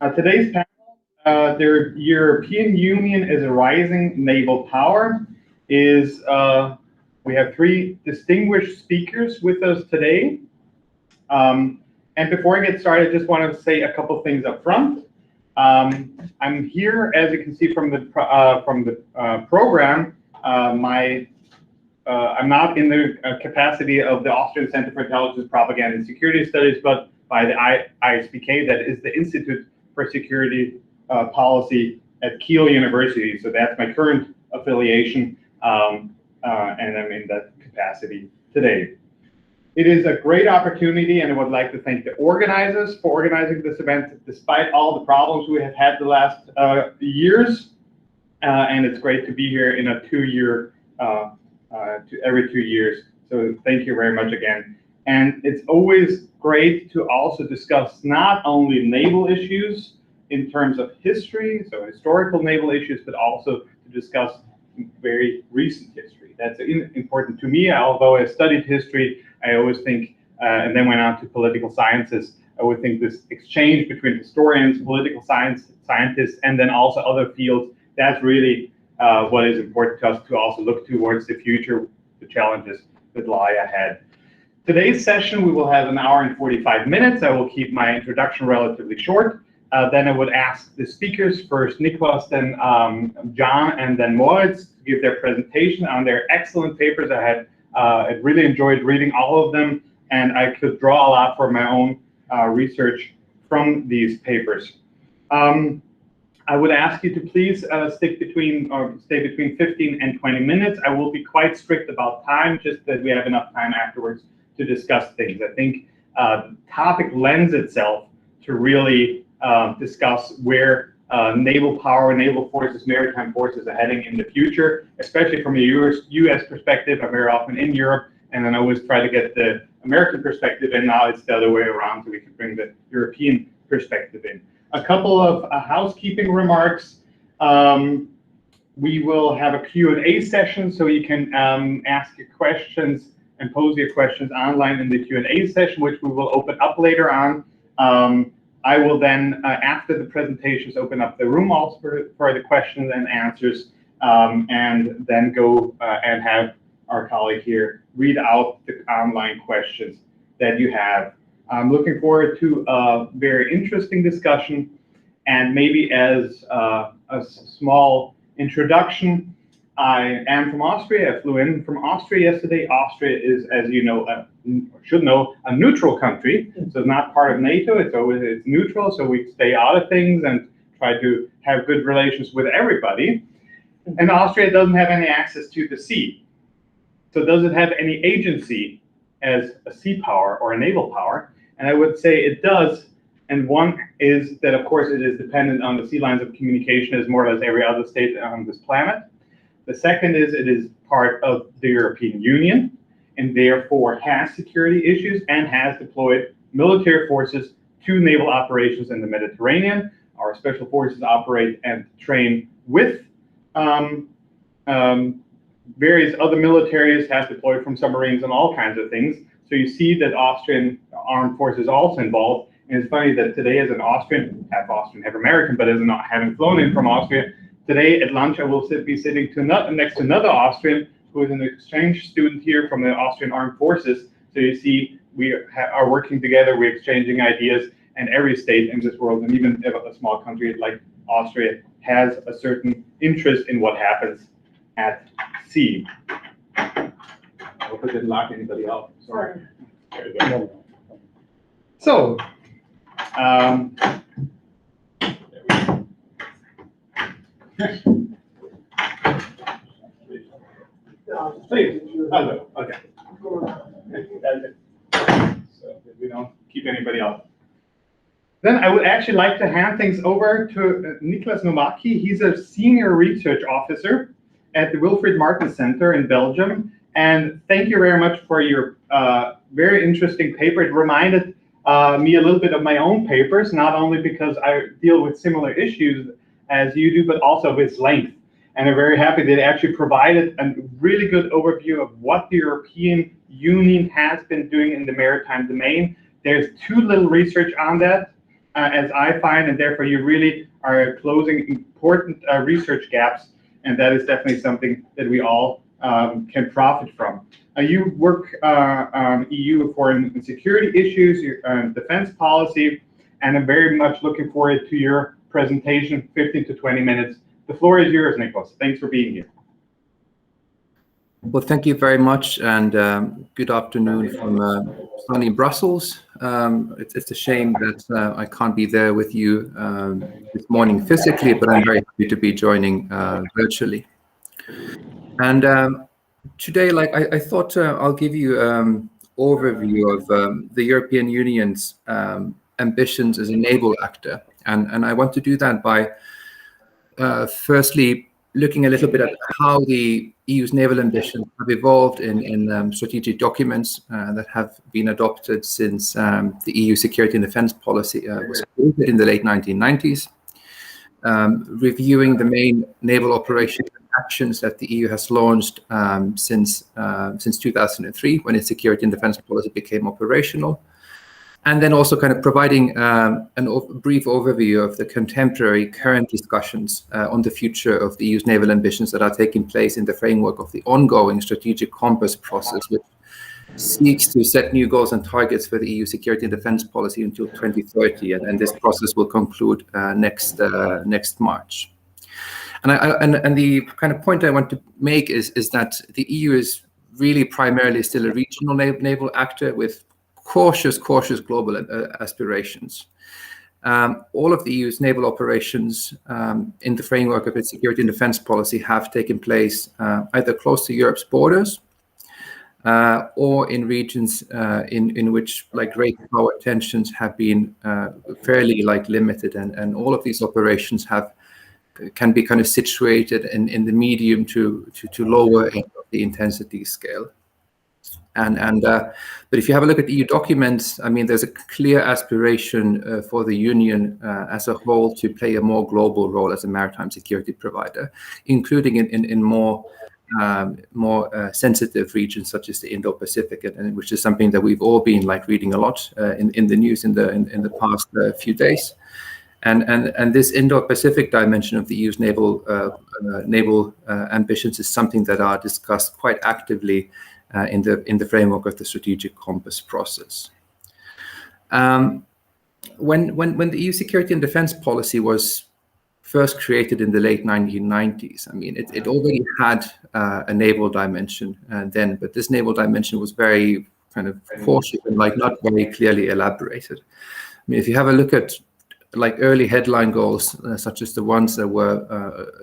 Today's panel, the European Union is a rising naval power, is we have three distinguished speakers with us today. And before I get started, I just want to say a couple things up front. I'm here, as you can see from the program. I'm not in the capacity of the Austrian Center for Intelligence, Propaganda, and Security Studies, but by the ISPK, that is the Institute for Security Policy at Kiel University. So that's my current affiliation, and I'm in that capacity today. It is a great opportunity, and I would like to thank the organizers for organizing this event, despite all the problems we have had the last years. And it's great to be here in a every 2 years. So thank you very much again. And it's always great to also discuss not only naval issues in terms of history, so historical naval issues, but also to discuss very recent history. That's important to me. Although I studied history, I always think, and then went on to political sciences, I would think this exchange between historians, political scientists, and then also other fields, that's really what is important to us to also look towards the future, the challenges that lie ahead. Today's session, we will have 1 hour and 45 minutes. I will keep my introduction relatively short. Then I would ask the speakers, first Niklas, then John, and then Moritz, to give their presentation on their excellent papers. I really enjoyed reading all of them, and I could draw a lot for my own research from these papers. I would ask you to please stay between 15 and 20 minutes. I will be quite strict about time, just that we have enough time afterwards to discuss things. I think the topic lends itself to really discuss where naval power, naval forces, maritime forces are heading in the future, especially from a US perspective. I'm very often in Europe, and then I always try to get the American perspective, and now it's the other way around, so we can bring the European perspective in. A couple of housekeeping remarks. We will have a Q&A session, so you can ask your questions and pose your questions online in the Q&A session, which we will open up later on. I will then, after the presentations, open up the room also for the questions and answers, and then go and have our colleague here read out the online questions that you have. I'm looking forward to a very interesting discussion, and maybe as a small introduction, I am from Austria. I flew in from Austria yesterday. Austria is, as you know, should know, a neutral country, so it's not part of NATO. It's neutral, so we stay out of things and try to have good relations with everybody. And Austria doesn't have any access to the sea. So does it have any agency as a sea power or a naval power? And I would say it does. And one is that, of course, it is dependent on the sea lines of communication as more or less every other state on this planet. The second is it is part of the European Union, and therefore has security issues and has deployed military forces to naval operations in the Mediterranean. Our special forces operate and train with various other militaries, has deployed from submarines and all kinds of things. So you see that Austrian armed forces also involved. And it's funny that today, as an Austrian, half American, but as not having flown in from Austria, today at lunch I will be sitting next to another Austrian who is an exchange student here from the Austrian Armed Forces. So you see, we are working together, we're exchanging ideas, and every state in this world, and even a small country like Austria, has a certain interest in what happens at sea. I hope I didn't lock anybody out. Sorry. There you go. So, please. Okay. So that we don't keep anybody out. Then I would actually like to hand things over to Niklas Nowacki. He's a senior research officer at the Wilfried Martens Center in Belgium. And thank you very much for your very interesting paper. It reminded me a little bit of my own papers, not only because I deal with similar issues as you do, but also with length. And I'm very happy that it actually provided a really good overview of what the European Union has been doing in the maritime domain. There's too little research on that. as I find, and therefore you really are closing important research gaps, and that is definitely something that we all can profit from. You work on EU foreign and security issues, your defense policy, and I'm very much looking forward to your presentation, 15 to 20 minutes. The floor is yours, Nicholas. Thanks for being here. Well, thank you very much, and good afternoon from sunny Brussels. It's a shame that I can't be there with you this morning physically, but I'm very happy to be joining virtually. And today, I thought I'll give you overview of the European Union's ambitions as a naval actor, and I want to do that by firstly looking a little bit at how the EU's naval ambitions have evolved in strategic documents that have been adopted since the EU security and defense policy was created in the late 1990s, reviewing the main naval operations and actions that the EU has launched since 2003, when its security and defense policy became operational, and then also kind of providing a brief overview of the contemporary current discussions on the future of the EU's naval ambitions that are taking place in the framework of the ongoing strategic compass process, which seeks to set new goals and targets for the EU security and defense policy until 2030, and this process will conclude next March. And the kind of point I want to make is that the EU is really primarily still a regional naval actor with cautious global aspirations. All of the EU's naval operations in the framework of its security and defense policy have taken place either close to Europe's borders or in regions in which great power tensions have been fairly limited, and all of these operations can be kind of situated in the medium to lower end of the intensity scale. But if you have a look at EU documents, I mean, there's a clear aspiration for the Union as a whole to play a more global role as a maritime security provider, including in more sensitive regions such as the Indo-Pacific, and which is something that we've all been reading a lot in the news in the past few days. And this Indo-Pacific dimension of the EU's naval ambitions is something that are discussed quite actively in the framework of the strategic compass process. When the EU security and defense policy was first created in the late 1990s, I mean, it already had a naval dimension then, but this naval dimension was very kind of cautious and not very clearly elaborated. I mean, if you have a look at early headline goals, such as the ones that were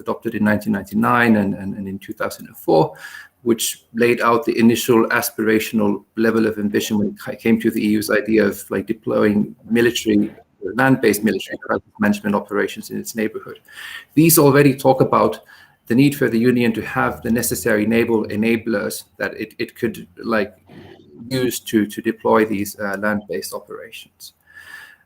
adopted in 1999 and in 2004, which laid out the initial aspirational level of ambition when it came to the EU's idea of deploying land-based military crisis management operations in its neighborhood. These already talk about the need for the Union to have the necessary naval enablers that it could use to deploy these land-based operations.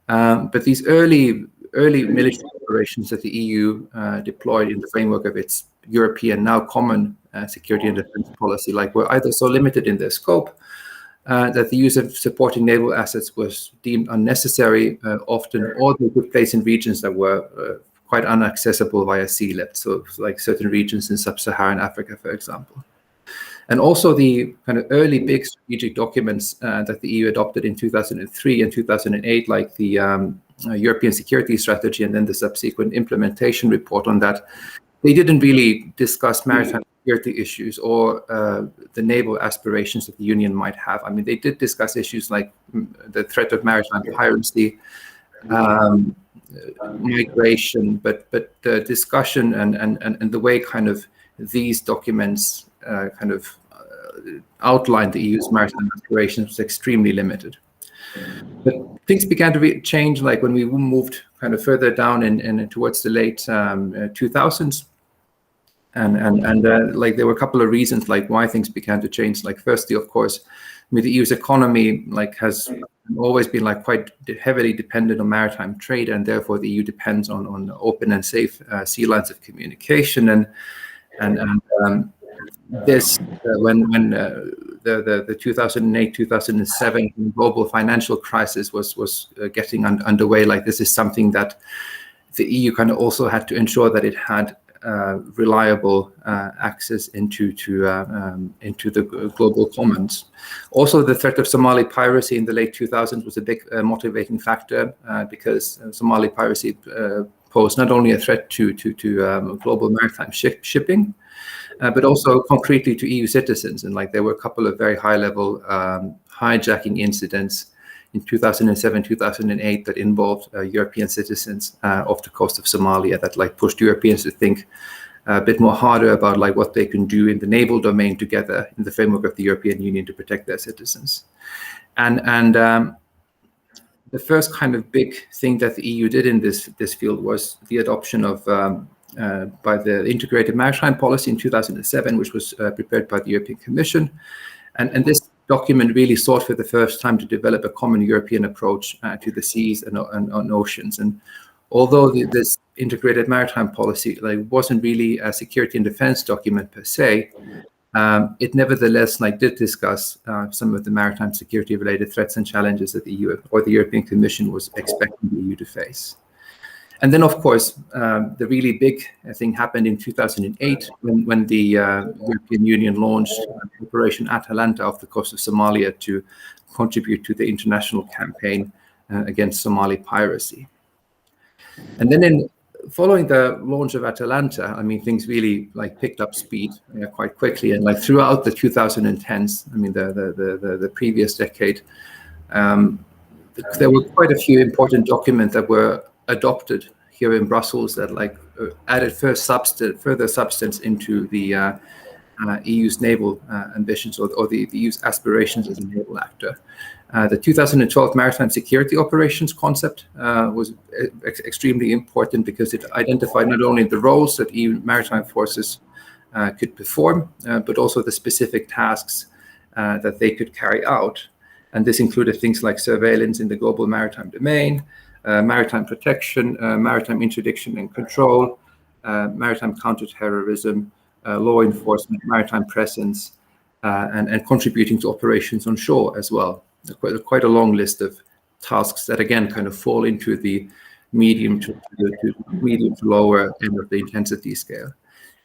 But these early military operations that the EU deployed in the framework of its European, now common security and defense policy, were either so limited in their scope that the use of supporting naval assets was deemed unnecessary often, or they took place in regions that were quite inaccessible via sea lift, so certain regions in sub-Saharan Africa, for example. And also the kind of early big strategic documents that the EU adopted in 2003 and 2008, like the European Security Strategy and then the subsequent implementation report on that, they didn't really discuss maritime security issues or the naval aspirations that the Union might have. I mean, they did discuss issues like the threat of maritime piracy, migration, but the discussion and the way kind of these documents outlined the EU's maritime aspirations was extremely limited. But things began to change when we moved kind of further down and towards the late 2000s. And there were a couple of reasons why things began to change. Firstly, of course, I mean, the EU's economy has always been quite heavily dependent on maritime trade, and therefore the EU depends on open and safe sea lines of communication. And this when the 2008-2007 global financial crisis was getting underway, like this is something that the EU kind of also had to ensure that it had reliable access into the global commons. Also, the threat of Somali piracy in the late 2000s was a big motivating factor because Somali piracy posed not only a threat to global maritime shipping, but also concretely to EU citizens. And like there were a couple of very high-level hijacking incidents in 2007, 2008 that involved European citizens off the coast of Somalia that like pushed Europeans to think a bit more harder about like what they can do in the naval domain together in the framework of the European Union to protect their citizens. And the first kind of big thing that the EU did in this field was the adoption of by the Integrated Maritime Policy in 2007, which was prepared by the European Commission. And this document really sought for the first time to develop a common European approach to the seas and oceans. And although this integrated maritime policy like wasn't really a security and defense document per se, it nevertheless like did discuss some of the maritime security related threats and challenges that the EU or the European Commission was expecting the EU to face. And then, of course, the really big thing happened in 2008 when the European Union launched Operation Atalanta off the coast of Somalia to contribute to the international campaign against Somali piracy. And then following the launch of Atalanta, I mean, things really like picked up speed quite quickly. And like throughout the 2010s, I mean, the previous decade, there were quite a few important documents that were adopted here in Brussels that like added further substance into the EU's naval ambitions or the EU's aspirations as a naval actor. The 2012 Maritime Security Operations concept was extremely important because it identified not only the roles that EU maritime forces could perform, but also the specific tasks that they could carry out. And this included things like surveillance in the global maritime domain, maritime protection, maritime interdiction and control, maritime counterterrorism, law enforcement, maritime presence, and contributing to operations on shore as well. Quite a long list of tasks that again kind of fall into the medium to lower end of the intensity scale.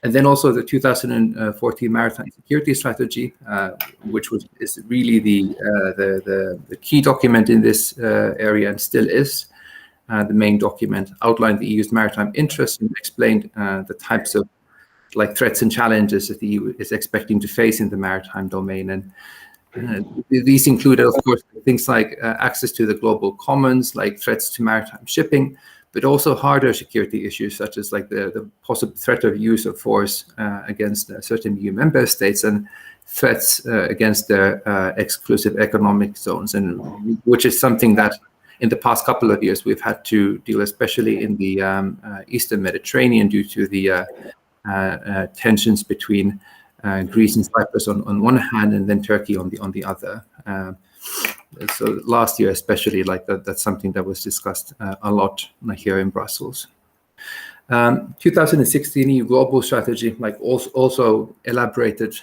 And then also the 2014 Maritime Security Strategy, which is really the key document in this area and still is. The main document outlined the EU's maritime interests and explained the types of like threats and challenges that the EU is expecting to face in the maritime domain. And these included, of course, things like access to the global commons, like threats to maritime shipping, but also harder security issues such as like the possible threat of use of force against certain EU member states and threats against their exclusive economic zones, and which is something that in the past couple of years we've had to deal, especially in the Eastern Mediterranean, due to the tensions between Greece and Cyprus on one hand, and then Turkey on the other. So last year, especially, like that's something that was discussed a lot here in Brussels. 2016 EU global strategy, like also elaborated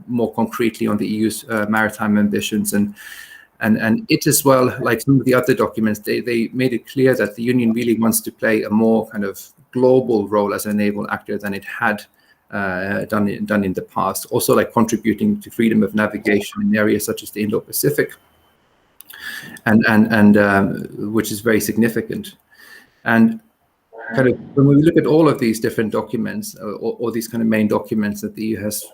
more concretely on the EU's maritime ambitions, and it as well, like some of the other documents, they made it clear that the Union really wants to play a more kind of global role as a naval actor than it had done in the past. Also, like contributing to freedom of navigation in areas such as the Indo-Pacific, and which is very significant. And kind of when we look at all of these different documents, or these kind of main documents that the EU has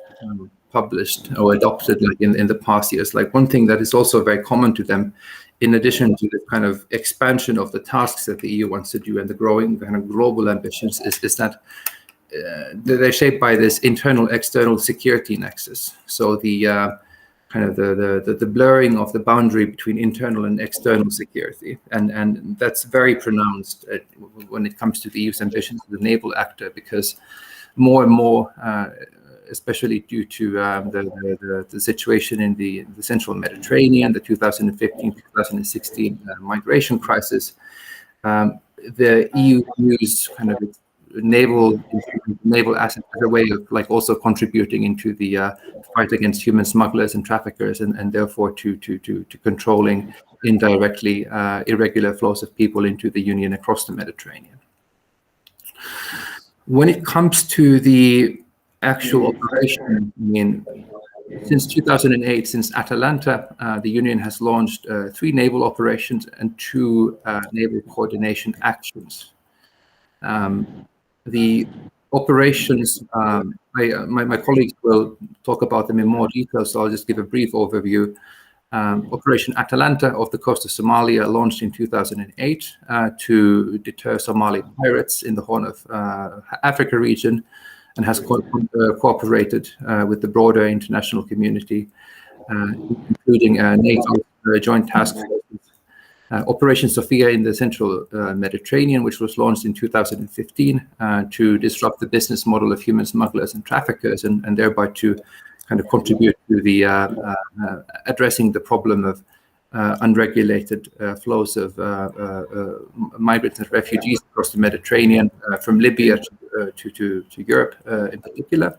published or adopted like in the past years, like one thing that is also very common to them, in addition to the kind of expansion of the tasks that the EU wants to do and the growing kind of global ambitions, is that they're shaped by this internal-external security nexus. So the kind of the blurring of the boundary between internal and external security, and that's very pronounced when it comes to the EU's ambitions as a naval actor, because more and more, especially due to the situation in the central Mediterranean, the 2015-2016 migration crisis, the EU views kind of naval assets as a way of like also contributing into the fight against human smugglers and traffickers, and therefore to controlling indirectly irregular flows of people into the Union across the Mediterranean. When it comes to the actual operation, I mean, since 2008, since Atalanta, the Union has launched 3 naval operations and 2 naval coordination actions. The operations, my colleagues will talk about them in more detail, so I'll just give a brief overview. Operation Atalanta off the coast of Somalia launched in 2008 to deter Somali pirates in the Horn of Africa region, and has cooperated with the broader international community, including NATO Joint Task Forces. Operation Sophia in the central Mediterranean, which was launched in 2015 to disrupt the business model of human smugglers and traffickers, and thereby to kind of contribute to the addressing the problem of unregulated flows of migrants and refugees across the Mediterranean, from Libya to Europe in particular.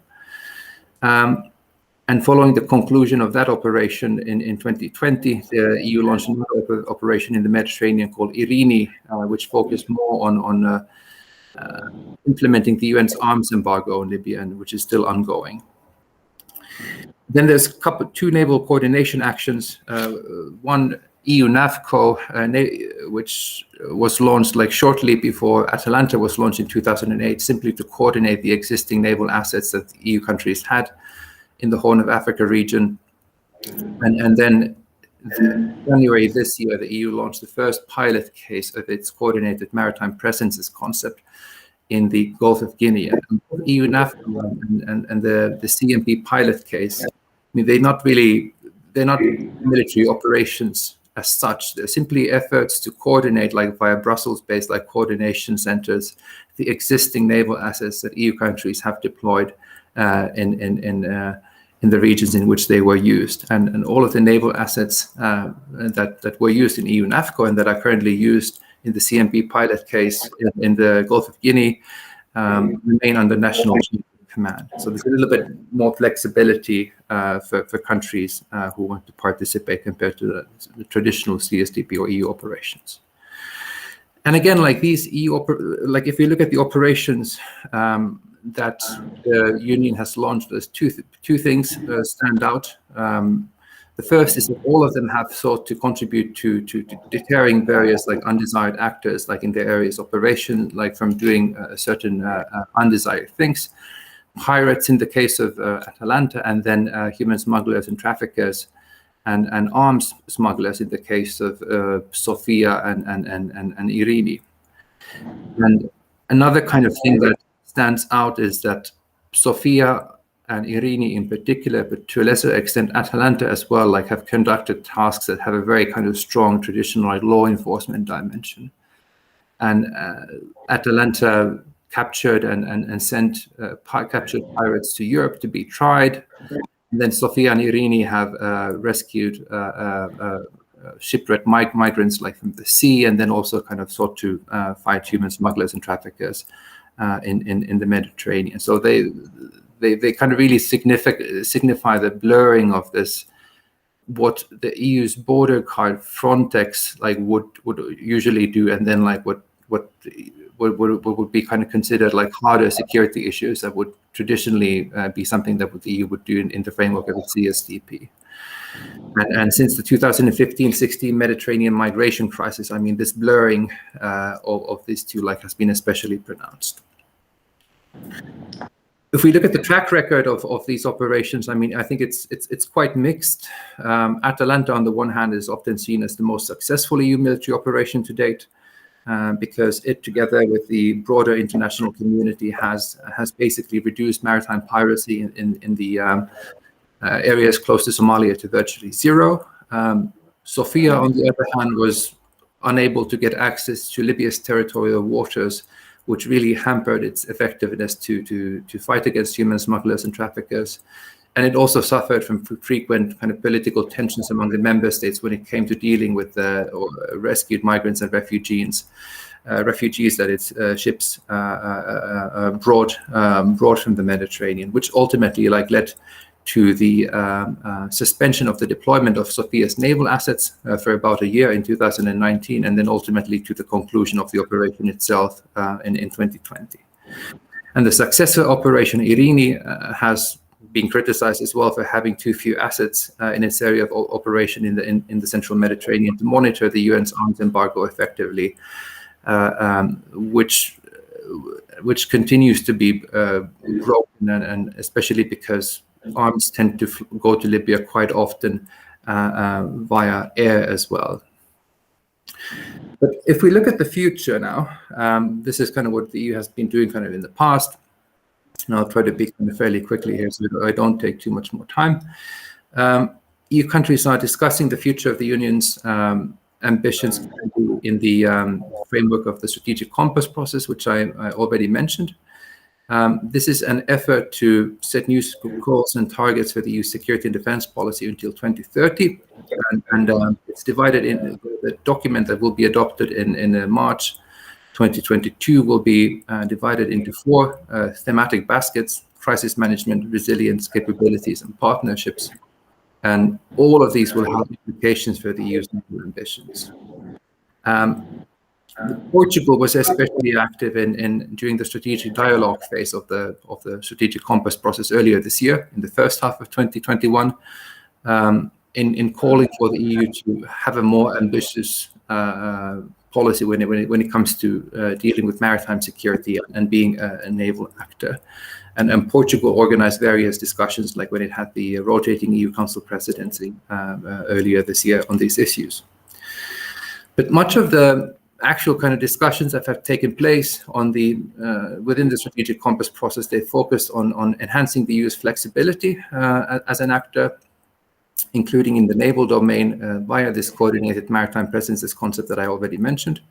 And following the conclusion of that operation in 2020, the EU launched another operation in the Mediterranean called Irini, which focused more on implementing the UN's arms embargo on Libya, and which is still ongoing. Then there's 2 naval coordination actions. One, EU NAVCO, which was launched like shortly before Atalanta was launched in 2008, simply to coordinate the existing naval assets that the EU countries had in the Horn of Africa region. And then in January this year, the EU launched the first pilot case of its coordinated maritime presences concept in the Gulf of Guinea. And EU NAVCO and the CMP pilot case, I mean, they're not military operations as such. They're simply efforts to coordinate, like via Brussels-based like coordination centers, the existing naval assets that EU countries have deployed in the regions in which they were used, and all of the naval assets that were used in EU NAVCO and that are currently used in the CMP pilot case in the Gulf of Guinea remain under national command. So there's a little bit more flexibility for countries who want to participate compared to the traditional CSDP or EU operations. And again, like these like if you look at the operations that the Union has launched, there's two things stand out. The first is that all of them have sought to contribute to deterring various like undesired actors, like in their areas of operation, like from doing certain undesired things. Pirates in the case of Atalanta, and then human smugglers and traffickers, and arms smugglers in the case of Sophia and Irini. And another kind of thing that stands out is that Sophia and Irini in particular, but to a lesser extent Atalanta as well, like have conducted tasks that have a very kind of strong traditional like law enforcement dimension. And Atalanta captured and sent captured pirates to Europe to be tried. And then Sophia and Irini have rescued shipwrecked migrants like from the sea, and then also kind of sought to fight human smugglers and traffickers in the Mediterranean. So they kind of really signify the blurring of this, what the EU's border guard Frontex like would usually do, and then like what would be kind of considered like harder security issues that would traditionally be something that the EU would do in the framework of its CSDP. And since the 2015-16 Mediterranean migration crisis, I mean, this blurring of these two like has been especially pronounced. If we look at the track record of these operations, I mean, I think it's quite mixed. Atalanta, on the one hand, is often seen as the most successful EU military operation to date, because it, together with the broader international community, has basically reduced maritime piracy in the areas close to Somalia to virtually zero. Sophia, on the other hand, was unable to get access to Libya's territorial waters, which really hampered its effectiveness to fight against human smugglers and traffickers. And it also suffered from frequent kind of political tensions among the member states when it came to dealing with rescued migrants and refugees. refugees that its ships brought from the Mediterranean, which ultimately led to the suspension of the deployment of Sophia's naval assets for about a year in 2019, and then ultimately to the conclusion of the operation itself in 2020. And the successor operation, Irini, has been criticized as well for having too few assets in its area of operation in the central Mediterranean to monitor the UN's arms embargo effectively, which continues to be broken, and especially because arms tend to go to Libya quite often via air as well. But if we look at the future now, this is kind of what the EU has been doing kind of in the past. And I'll try to be kind of fairly quickly here so that I don't take too much more time. EU countries are discussing the future of the Union's ambitions in the framework of the strategic compass process, which I already mentioned. This is an effort to set new goals and targets for the EU security and defense policy until 2030. And it's divided in the document that will be adopted in March 2022 will be divided into 4 thematic baskets: crisis management, resilience, capabilities, and partnerships. And all of these will have implications for the EU's national ambitions. Portugal was especially active during the strategic dialogue phase of the strategic compass process earlier this year, in the first half of 2021, in calling for the EU to have a more ambitious policy when it comes to dealing with maritime security and being a naval actor. And Portugal organized various discussions, like when it had the rotating EU Council presidency earlier this year on these issues. But much of the actual kind of discussions that have taken place on within the strategic compass process, they focused on enhancing the EU's flexibility as an actor, including in the naval domain via this coordinated maritime presence, this concept that I already mentioned.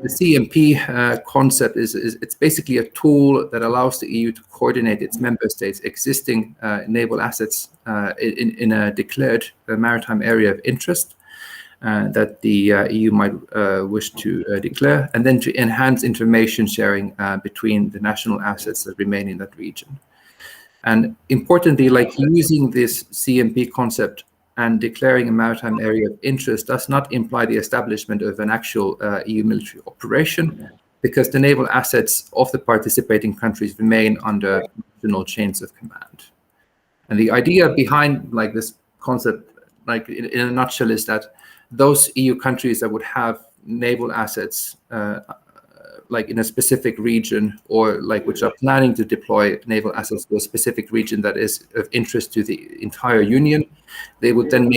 The CMP concept it's basically a tool that allows the EU to coordinate its member states' existing naval assets in a declared maritime area of interest that the EU might wish to declare, and then to enhance information sharing between the national assets that remain in that region. And importantly, using this CMP concept and declaring a maritime area of interest does not imply the establishment of an actual EU military operation, because the naval assets of the participating countries remain under national chains of command. And the idea behind this concept, in a nutshell, is that those EU countries that would have naval assets in a specific region, or which are planning to deploy naval assets to a specific region that is of interest to the entire Union, they would then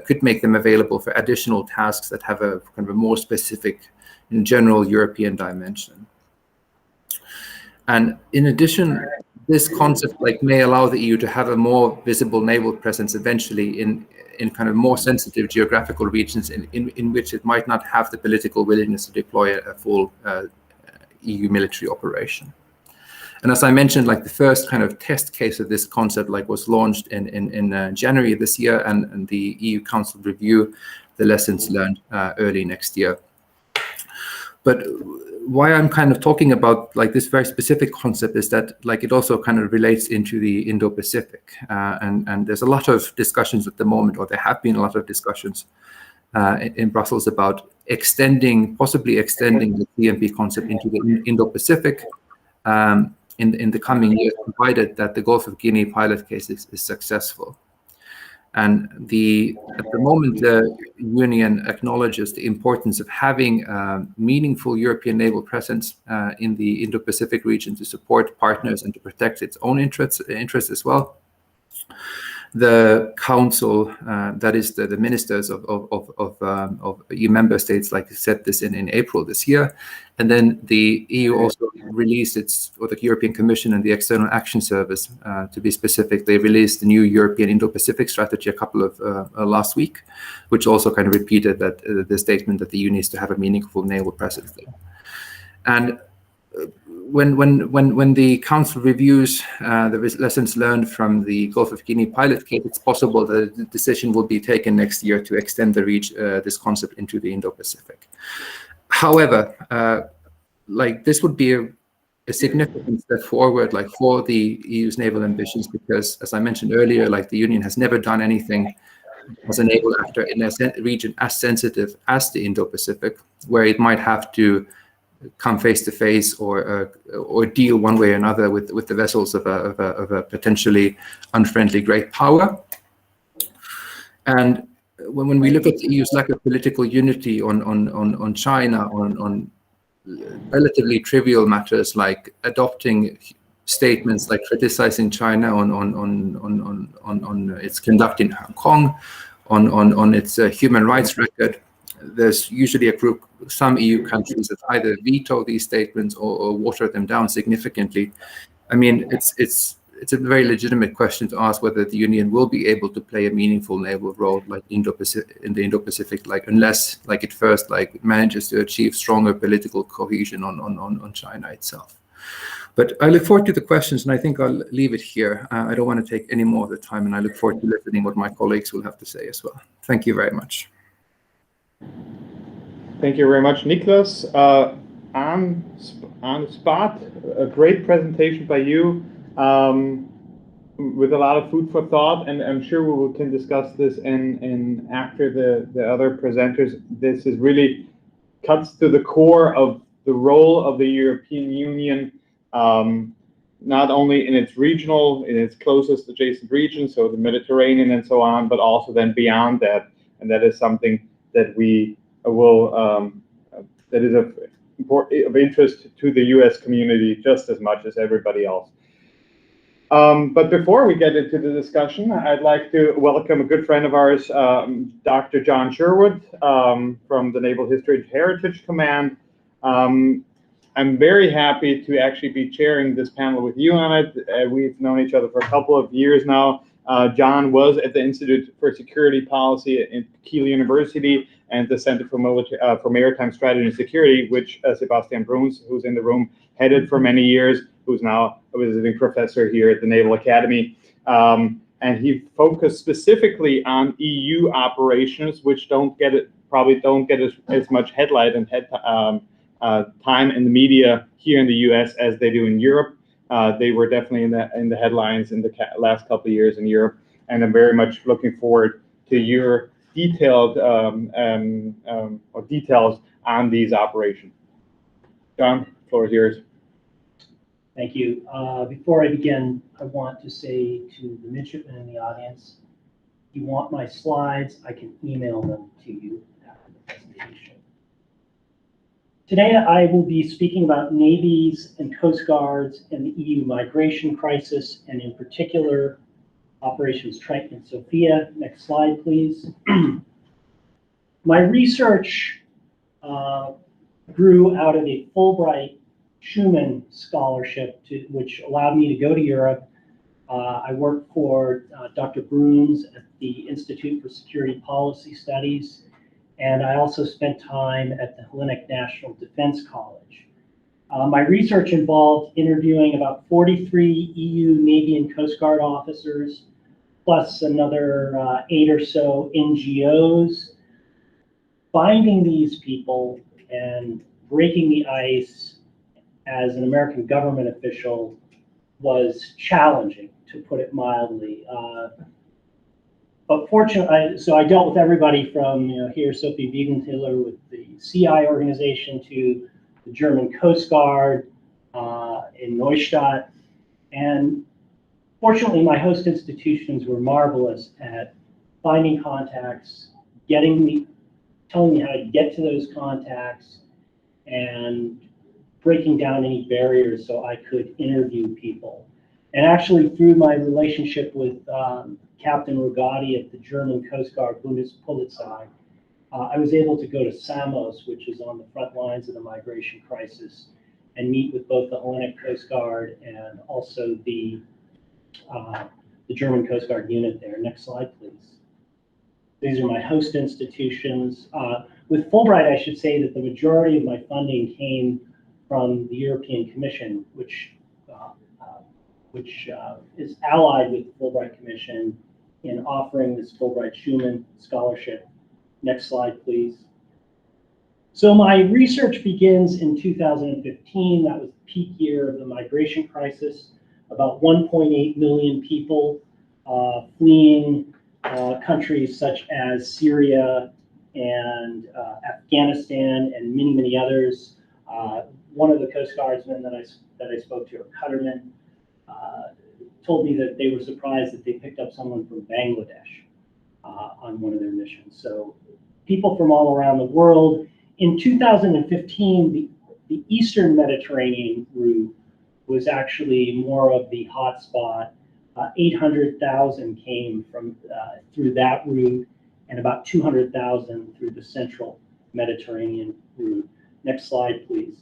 could make them available for additional tasks that have a kind of a more specific and general European dimension. And in addition, this concept may allow the EU to have a more visible naval presence eventually in kind of more sensitive geographical regions in which it might not have the political willingness to deploy a full EU military operation. And as I mentioned, the first kind of test case of this concept was launched in January this year, and the EU Council review the lessons learned early next year. But why I'm kind of talking about this very specific concept is that it also kind of relates into the Indo-Pacific, and there's a lot of discussions at the moment, or there have been a lot of discussions in Brussels about possibly extending the CMP concept into the Indo-Pacific in the coming years, provided that the Gulf of Guinea pilot case is successful. And at the moment, the Union acknowledges the importance of having a meaningful European naval presence in the Indo-Pacific region to support partners and to protect its own interests as well. The Council, that is the ministers of EU member states, said this in April this year, and then the EU also released the European Commission and the External Action Service, to be specific, they released the new European Indo-Pacific strategy a couple of last week, which also kind of repeated that the statement that the EU needs to have a meaningful naval presence there. And when the Council reviews the lessons learned from the Gulf of Guinea pilot case, it's possible that the decision will be taken next year to extend this concept into the Indo-Pacific. However, this would be a significant step forward, for the EU's naval ambitions, because, as I mentioned earlier, the Union has never done anything as a naval actor in a region as sensitive as the Indo-Pacific, where it might have to come face to face or deal one way or another with the vessels of a potentially unfriendly great power. And when we look at the EU's lack of political unity on China, on relatively trivial matters like adopting statements like criticizing China on its conduct in Hong Kong, on its human rights record, there's usually a group, some EU countries, that either veto these statements or water them down significantly. I mean, it's a very legitimate question to ask whether the Union will be able to play a meaningful naval role in the Indo-Pacific, unless it first manages to achieve stronger political cohesion on China itself. But I look forward to the questions, and I think I'll leave it here. I don't want to take any more of the time, and I look forward to listening what my colleagues will have to say as well. Thank you very much. Thank you very much, Niklas. On spot, a great presentation by you, with a lot of food for thought, and I'm sure we can discuss this in after the other presenters. This is really cuts to the core of the role of the European Union, not only in its closest adjacent region, so the Mediterranean and so on, but also then beyond that. And that is something that we will, that is of interest to the U.S. community just as much as everybody else. But before we get into the discussion, I'd like to welcome a good friend of ours, Dr. John Sherwood, from the Naval History and Heritage Command. I'm very happy to actually be chairing this panel with you on it. We've known each other for a couple of years now. John was at the Institute for Security Policy at Kiel University and the Center for Maritime Strategy and Security, which Sebastian Bruns, who's in the room, headed for many years, who's now a visiting professor here at the Naval Academy. And he focused specifically on EU operations, which probably don't get as much headlight and time in the media here in the U.S. as they do in Europe. They were definitely in the headlines in the last couple of years in Europe, and I'm very much looking forward to your detailed details on these operations. John, the floor is yours. Thank you. Before I begin, I want to say to the midshipmen in the audience, if you want my slides, I can email them to you after the presentation. Today, I will be speaking about navies and coast guards and the EU migration crisis, and in particular, Operations Triton and Sophia. Next slide, please. My research grew out of a Fulbright Schumann scholarship, which allowed me to go to Europe. I worked for Dr. Bruns at the Institute for Security Policy Studies, and I also spent time at the Hellenic National Defense College. My research involved interviewing about 43 EU Navy and Coast Guard officers, plus another 8 or so NGOs. Finding these people and breaking the ice as an American government official was challenging, to put it mildly. But fortunately, so I dealt with everybody from here, Sophie Wiegenthaler with the CI organization to the German Coast Guard in Neustadt. And fortunately, my host institutions were marvelous at finding contacts, telling me how to get to those contacts, and breaking down any barriers so I could interview people. And actually, through my relationship with Captain Rogati at the German Coast Guard Bundespolizei, I was able to go to Samos, which is on the front lines of the migration crisis, and meet with both the Hellenic Coast Guard and also the German Coast Guard unit there. Next slide, please. These are my host institutions. With Fulbright, I should say that the majority of my funding came from the European Commission, which is allied with the Fulbright Commission in offering this Fulbright Schumann Scholarship. Next slide, please. So my research begins in 2015. That was the peak year of the migration crisis. About 1.8 million people fleeing countries such as Syria and Afghanistan and many, many others. One of the Coast Guardsmen that I spoke to, a Cutterman, told me that they were surprised that they picked up someone from Bangladesh on one of their missions. So people from all around the world. In 2015, the Eastern Mediterranean route was actually more of the hotspot. 800,000 came from through that route, and about 200,000 through the Central Mediterranean route. Next slide, please.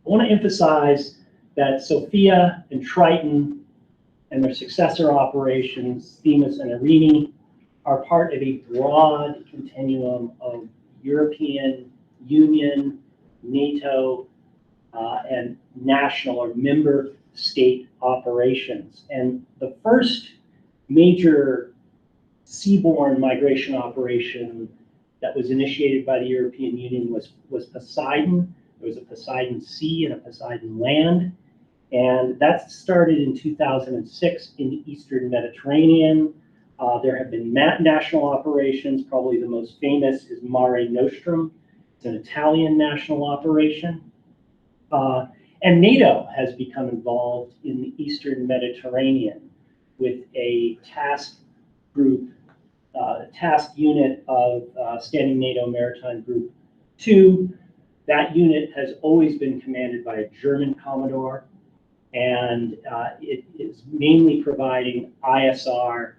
I want to emphasize that Sophia and Triton and their successor operations, Themis and Irini, are part of a broad continuum of European Union, NATO, and national or member state operations. And the first major seaborne migration operation that was initiated by the European Union was Poseidon. There was a Poseidon Sea and a Poseidon Land. And that started in 2006 in the Eastern Mediterranean. There have been national operations. Probably the most famous is Mare Nostrum. It's an Italian national operation. And NATO has become involved in the Eastern Mediterranean with a task group, task unit of Standing NATO Maritime Group 2. That unit has always been commanded by a German Commodore, and it is mainly providing ISR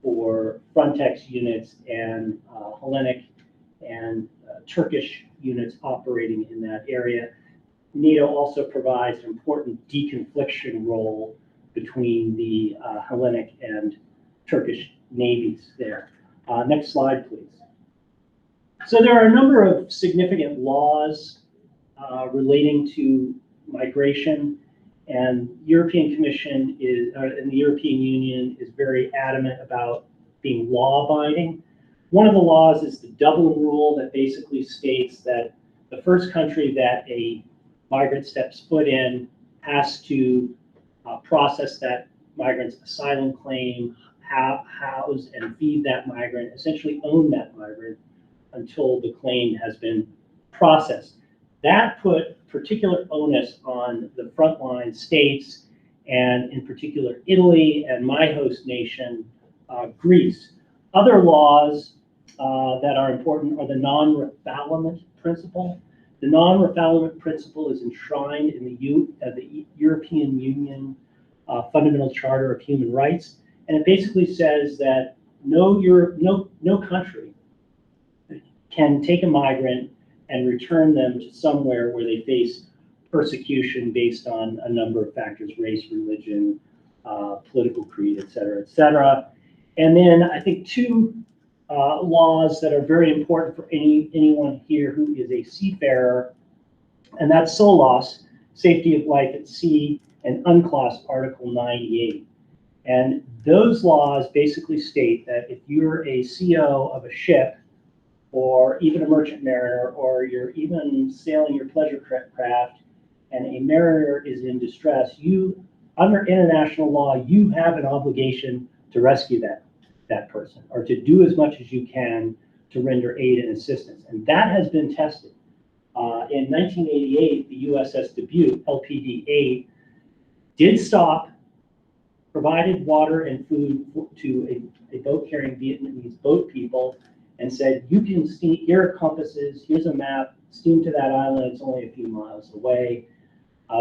for Frontex units and Hellenic and Turkish units operating in that area. NATO also provides an important deconfliction role between the Hellenic and Turkish navies there. Next slide, please. So there are a number of significant laws relating to migration, and European Commission and the European Union is very adamant about being law-abiding. One of the laws is the Dublin Rule that basically states that the first country that a migrant steps foot in has to process that migrant's asylum claim, house and feed that migrant, essentially own that migrant until the claim has been processed. That put particular onus on the frontline states, and in particular Italy and my host nation, Greece. Other laws that are important are the non-refoulement principle. The non-refoulement principle is enshrined in the European Union Fundamental Charter of Human Rights, and it basically says that no country can take a migrant and return them to somewhere where they face persecution based on a number of factors: race, religion, political creed, et cetera, et cetera. And then I think two laws that are very important for anyone here who is a seafarer, and that's SOLAS, Safety of Life at Sea, and UNCLOS Article 98. And those laws basically state that if you're a CO of a ship, or even a merchant mariner, or you're even sailing your pleasure craft, and a mariner is in distress, you, under international law, you have an obligation to rescue that person, or to do as much as you can to render aid and assistance. And that has been tested. In 1988, the USS Dubuque, LPD-8, did stop, provided water and food to a boat carrying Vietnamese boat people, and said, you can steam, here are compasses, here's a map, steam to that island, it's only a few miles away.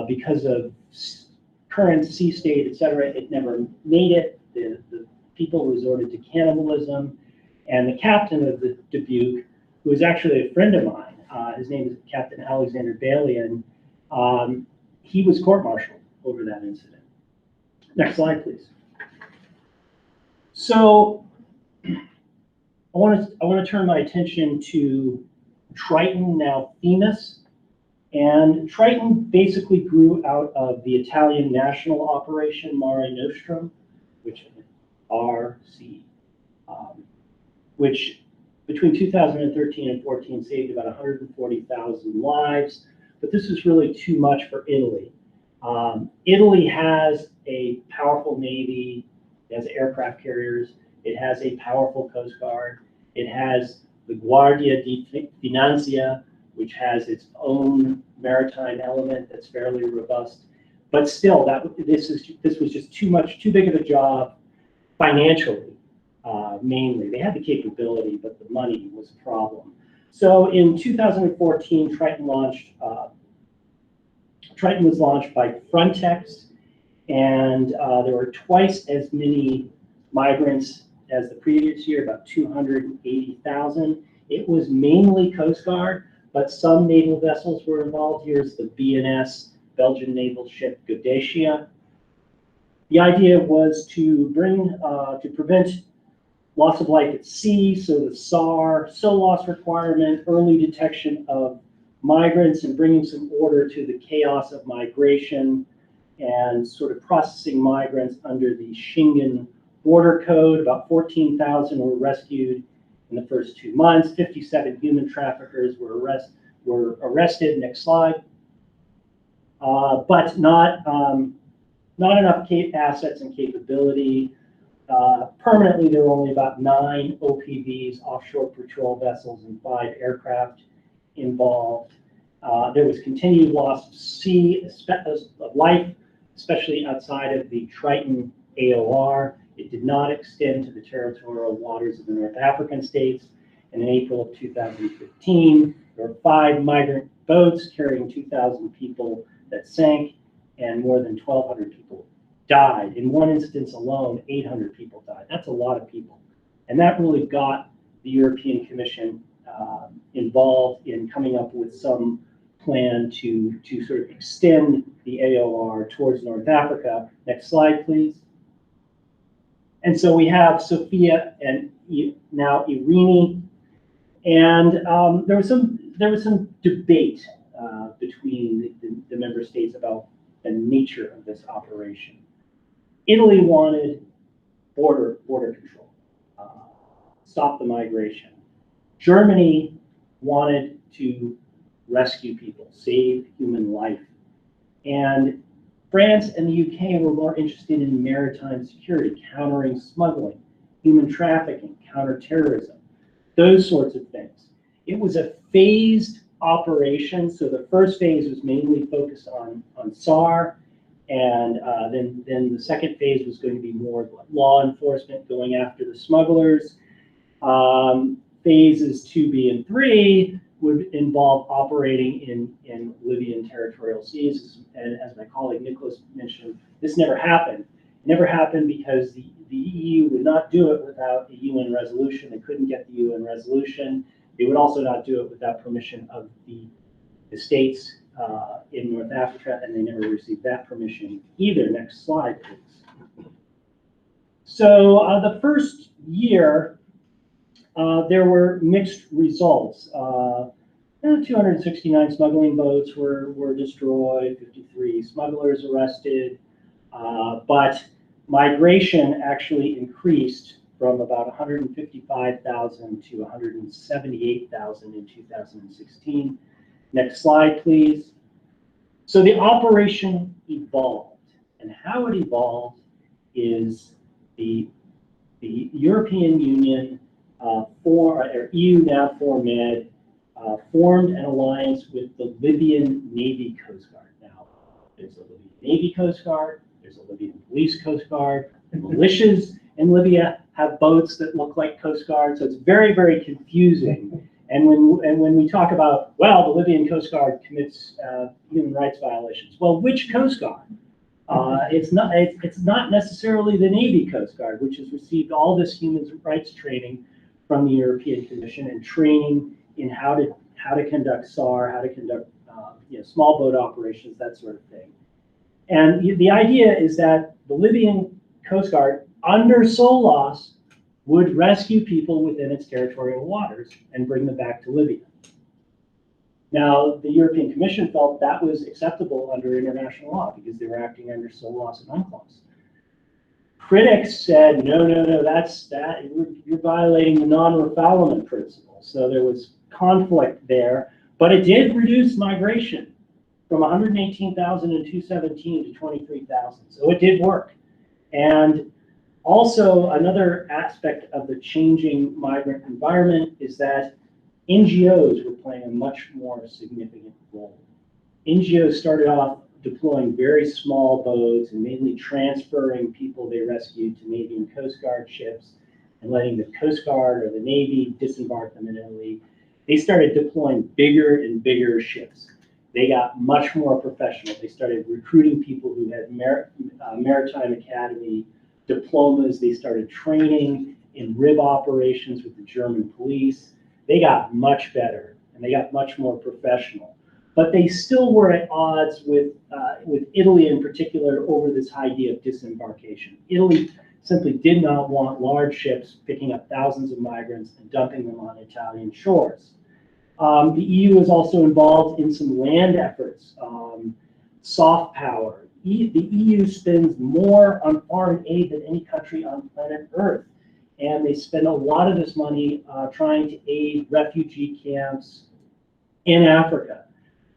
Because of current sea state, et cetera, it never made it. The people resorted to cannibalism, and the captain of the Dubuque, who is actually a friend of mine, his name is Captain Alexander Balian, he was court-martialed over that incident. Next slide, please. So I want to turn my attention to Triton, now Themis, And Triton basically grew out of the Italian national operation Mare Nostrum, which RC, which between 2013 and 14 saved about 140,000 lives. But this is really too much for Italy. Italy has a powerful navy, it has aircraft carriers, it has a powerful Coast Guard, it has the Guardia di Finanza, which has its own maritime element that's fairly robust. But still, this was just too big of a job financially, mainly. They had the capability, but the money was a problem. So in 2014, Triton was launched by Frontex, and there were twice as many migrants as the previous year, about 280,000. It was mainly Coast Guard, but some naval vessels were involved. Here's the BNS, Belgian naval ship Godacia. The idea was to prevent loss of life at sea, so the SAR, SOLAS requirement, early detection of migrants and bringing some order to the chaos of migration, and sort of processing migrants under the Schengen Border Code. About 14,000 were rescued in the first 2 months. 57 human traffickers were arrested. Next slide. But not enough assets and capability. Permanently, there were only about 9 OPVs, offshore patrol vessels, and 5 aircraft involved. There was continued loss of life, especially outside of the Triton AOR. It did not extend to the territorial waters of the North African states. And in April of 2015, there were 5 migrant boats carrying 2,000 people that sank, and more than 1,200 people died. In one instance alone, 800 people died. That's a lot of people. And that really got the European Commission involved in coming up with some plan to sort of extend the AOR towards North Africa. Next slide, please. And so we have Sophia and now Irini, and there was some debate between the member states about the nature of this operation. Italy wanted border control, stop the migration. Germany wanted to rescue people, save human life. And France and the UK were more interested in maritime security, countering smuggling, human trafficking, counterterrorism, those sorts of things. It was a phased operation. So the first phase was mainly focused on SAR, and then the second phase was going to be more law enforcement going after the smugglers. Phases 2B and 3 would involve operating in Libyan territorial seas. And as my colleague Nicholas mentioned, this never happened. It never happened because the EU would not do it without a UN resolution. They couldn't get the UN resolution. They would also not do it without permission of the states in North Africa, and they never received that permission either. Next slide, please. So the first year, there were mixed results. 269 smuggling boats were destroyed, 53 smugglers arrested, but migration actually increased from about 155,000 to 178,000 in 2016. Next slide, please. So the operation evolved, and how it evolved is the European Union or EU-NAVFOR Med formed an alliance with the Libyan Navy Coast Guard. Now, there's a Libyan Navy Coast Guard, there's a Libyan Police Coast Guard, the militias in Libya have boats that look like Coast Guard, so it's very, very confusing. And when we talk about, well, the Libyan Coast Guard commits human rights violations, well, which Coast Guard? It's not necessarily the Navy Coast Guard, which has received all this human rights training from the European Commission and training in how to conduct SAR, how to conduct small boat operations, that sort of thing. And the idea is that the Libyan Coast Guard, under SOLAS, would rescue people within its territorial waters and bring them back to Libya. Now, the European Commission felt that was acceptable under international law because they were acting under sole loss and unclause. Critics said, no, you're violating the non-refoulement principle. So there was conflict there, but it did reduce migration from 118,000 in 2017 to 23,000. So it did work. And also another aspect of the changing migrant environment is that NGOs were playing a much more significant role. NGOs started off deploying very small boats and mainly transferring people they rescued to Navy and Coast Guard ships and letting the Coast Guard or the Navy disembark them in Italy. They started deploying bigger and bigger ships. They got much more professional. They started recruiting people who had maritime academy diplomas. They started training in RIB operations with the German police. They got much better and they got much more professional. But they still were at odds with Italy in particular over this idea of disembarkation. Italy simply did not want large ships picking up thousands of migrants and dumping them on Italian shores. The EU is also involved in some land efforts, soft power. The EU spends more on foreign aid than any country on planet Earth. And they spend a lot of this money trying to aid refugee camps in Africa.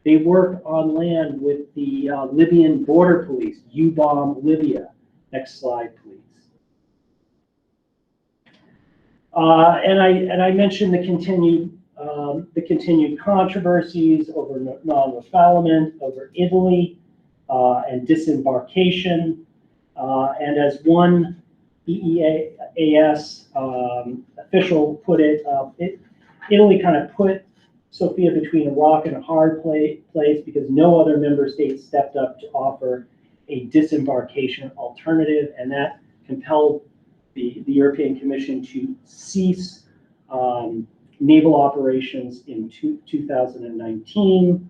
They work on land with the Libyan border police, U-bomb Libya. Next slide, please. And I mentioned the continued controversies over non-refoulement, over Italy, and disembarkation. And as one EEAS official put it, Italy kind of put Sophia between a rock and a hard place because no other member state stepped up to offer a disembarkation alternative, and that compelled the European Commission to cease naval operations in 2019.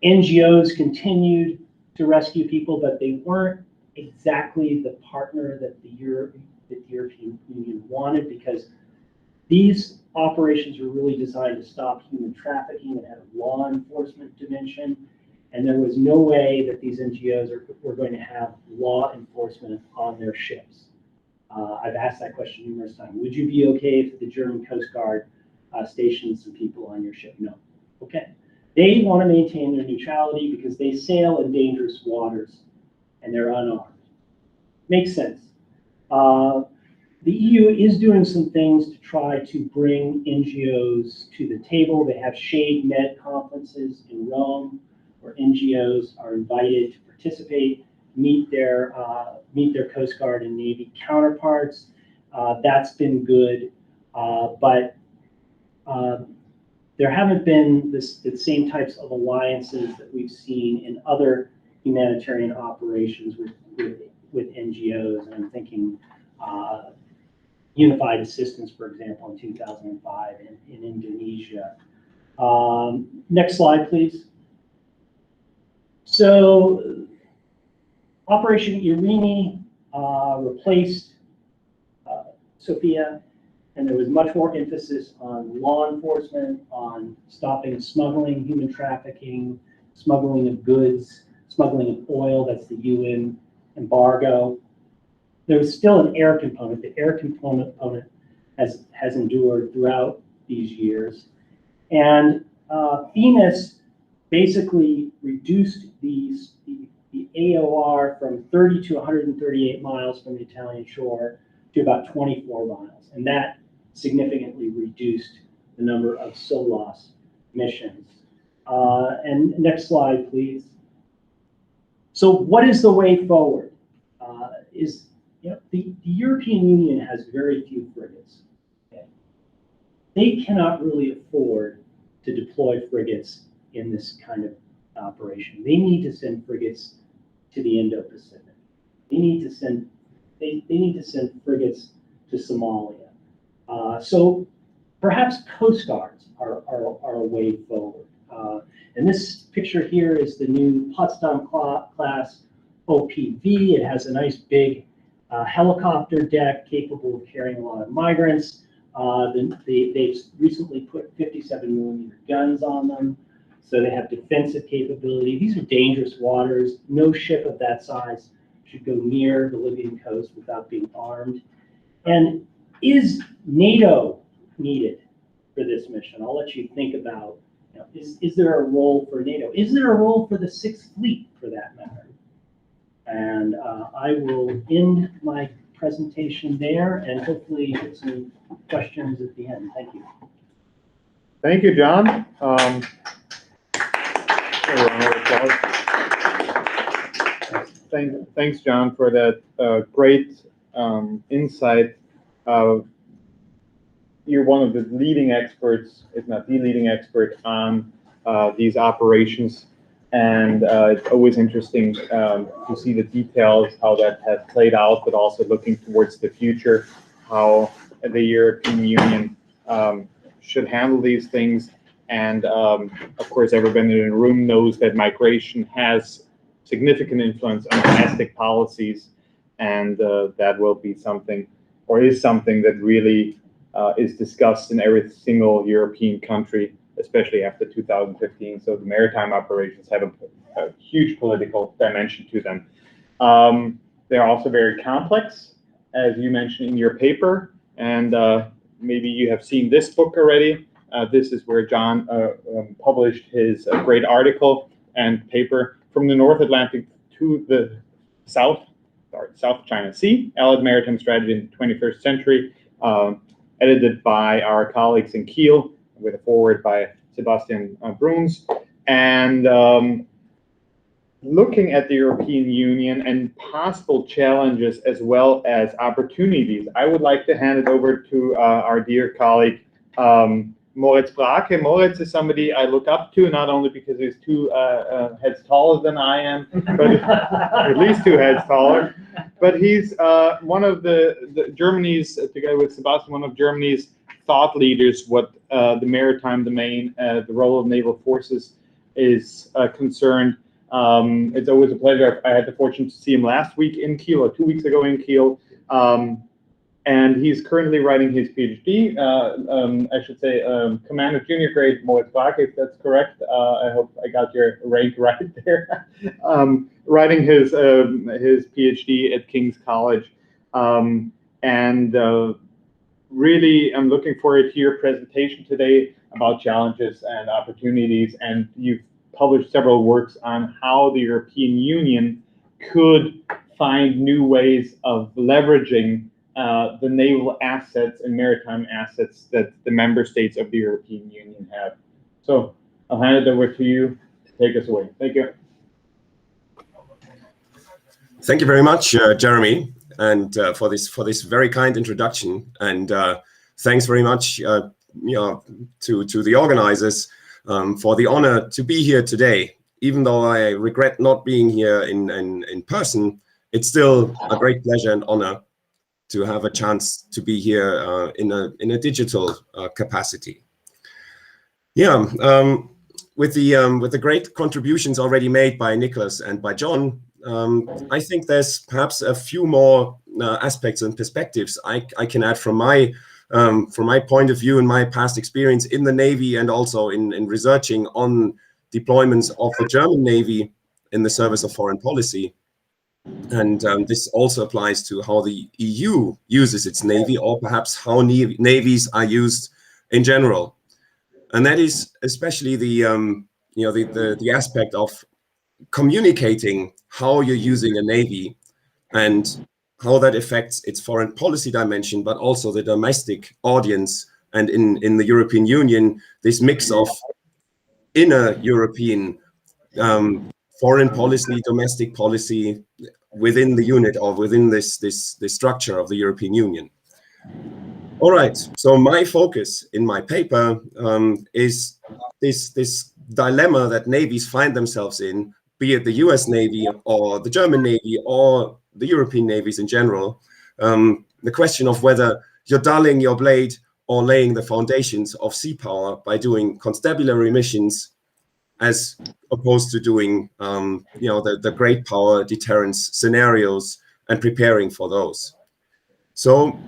NGOs continued to rescue people, but they weren't exactly the partner that the European Union wanted, because these operations were really designed to stop human trafficking and had a law enforcement dimension. And there was no way that these NGOs were going to have law enforcement on their ships. I've asked that question numerous times. Would you be okay if the German Coast Guard stationed some people on your ship? No. Okay. They want to maintain their neutrality because they sail in dangerous waters and they're unarmed. Makes sense. The EU is doing some things to try to bring NGOs to the table. They have Shade Med conferences in Rome where NGOs are invited to participate, meet their Coast Guard and Navy counterparts. That's been good, but there haven't been the same types of alliances that we've seen in other humanitarian operations with NGOs. And I'm thinking Unified Assistance, for example, in 2005 in Indonesia. Next slide, please. So Operation Irini replaced Sophia, and there was much more emphasis on law enforcement, on stopping smuggling, human trafficking, smuggling of goods, smuggling of oil. That's the UN embargo. There was still an air component. The air component has endured throughout these years. And Themis basically reduced the AOR from 30 to 138 miles from the Italian shore to about 24 miles. And that significantly reduced the number of SOLAS missions. And next slide, please. So what is the way forward? The European Union has very few frigates. Okay? They cannot really afford to deploy frigates in this kind of operation. They need to send frigates to the Indo-Pacific. They need to send frigates to Somalia. So perhaps Coast Guards are a way forward. And this picture here is the new Potsdam class OPV. It has a nice big helicopter deck capable of carrying a lot of migrants. They've recently put 57mm guns on them. So they have defensive capability. These are dangerous waters. No ship of that size should go near the Libyan coast without being armed. And is NATO needed for this mission? I'll let you think about, is there a role for NATO? Is there a role for the Sixth Fleet, for that matter? And I will end my presentation there and hopefully get some questions at the end. Thank you. Thank you, John. Thanks, John, for that great insight. You're one of the leading experts, if not the leading expert, on these operations. And it's always interesting to see the details, how that has played out, but also looking towards the future, how the European Union should handle these things. And of course, everybody in the room knows that migration has significant influence on domestic policies, and that will be something, or is something, that really is discussed in every single European country, especially after 2015. So the maritime operations have a huge political dimension to them. They're also very complex, as you mentioned in your paper, and maybe you have seen this book already. This is where John published his great article and paper, From the North Atlantic to the South China Sea, Allied Maritime Strategy in the 21st Century, edited by our colleagues in Kiel, with a foreword by Sebastian Bruns. And looking at the European Union and possible challenges as well as opportunities, I would like to hand it over to our dear colleague, Moritz Brake. Moritz is somebody I look up to, not only because he's 2 heads taller than I am, but at least 2 heads taller. But he's one of the Germany's, together with Sebastian, one of Germany's thought leaders, what the maritime domain, the role of naval forces is concerned. It's always a pleasure. I had the fortune to see him last week in Kiel, or 2 weeks ago in Kiel. And he's currently writing his PhD, I should say, Commander Junior Grade Moritz Brake, if that's correct. I hope I got your rank right there. Writing his PhD at King's College. Really, I'm looking forward to your presentation today about challenges and opportunities. And you've published several works on how the European Union could find new ways of leveraging the naval assets and maritime assets that the member states of the European Union have. So I'll hand it over to you to take us away. Thank you. Thank you very much, Jeremy, and for this very kind introduction. And thanks very much, to the organizers for the honor to be here today. Even though I regret not being here in person, it's still a great pleasure and honor to have a chance to be here in a digital capacity. Yeah, with the great contributions already made by Nicholas and by John, I think there's perhaps a few more aspects and perspectives I can add from my point of view and my past experience in the Navy, and also in researching on deployments of the German Navy in the service of foreign policy. And this also applies to how the EU uses its Navy, or perhaps how navies are used in general. And that is especially the aspect of communicating how you're using a Navy and how that affects its foreign policy dimension, but also the domestic audience. And in the European Union, this mix of inner European foreign policy, domestic policy within the unit, or within this structure of the European Union. All right, so my focus in my paper is this dilemma that navies find themselves in, be it the US Navy or the German Navy or the European navies in general. The question of whether you're dulling your blade or laying the foundations of sea power by doing constabulary missions, as opposed to doing the great power deterrence scenarios and preparing for those. So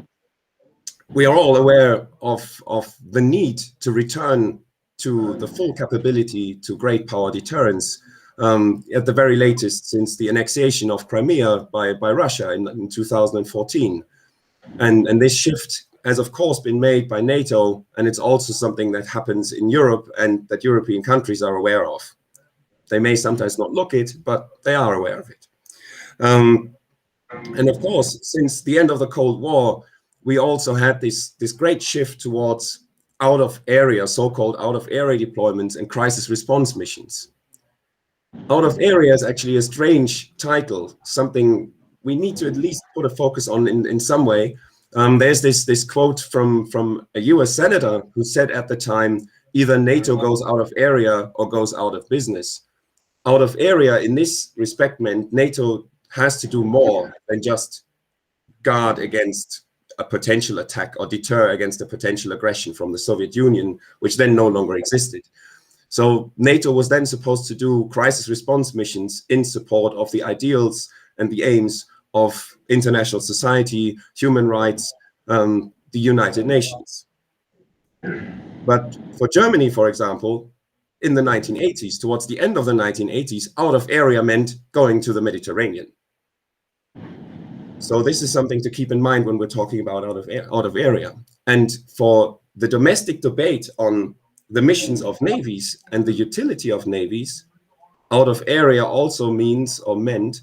we are all aware of the need to return to the full capability to great power deterrence at the very latest since the annexation of Crimea by Russia in 2014. And this shift has, of course, been made by NATO, and it's also something that happens in Europe and that European countries are aware of. They may sometimes not look it, but they are aware of it. And of course, since the end of the Cold War, we also had this great shift towards out-of-area, so-called out-of-area deployments and crisis response missions. Out-of-area is actually a strange title, something we need to at least put a focus on in some way. There's this quote from a US senator who said at the time, either NATO goes out of area or goes out of business. Out of area in this respect meant NATO has to do more than just guard against a potential attack or deter against a potential aggression from the Soviet Union, which then no longer existed. So NATO was then supposed to do crisis response missions in support of the ideals and the aims of international society, human rights, the United Nations. But for Germany, for example, in the 1980s, towards the end of the 1980s, out of area meant going to the Mediterranean. So this is something to keep in mind when we're talking about out of area. And for the domestic debate on the missions of navies and the utility of navies, out of area also means or meant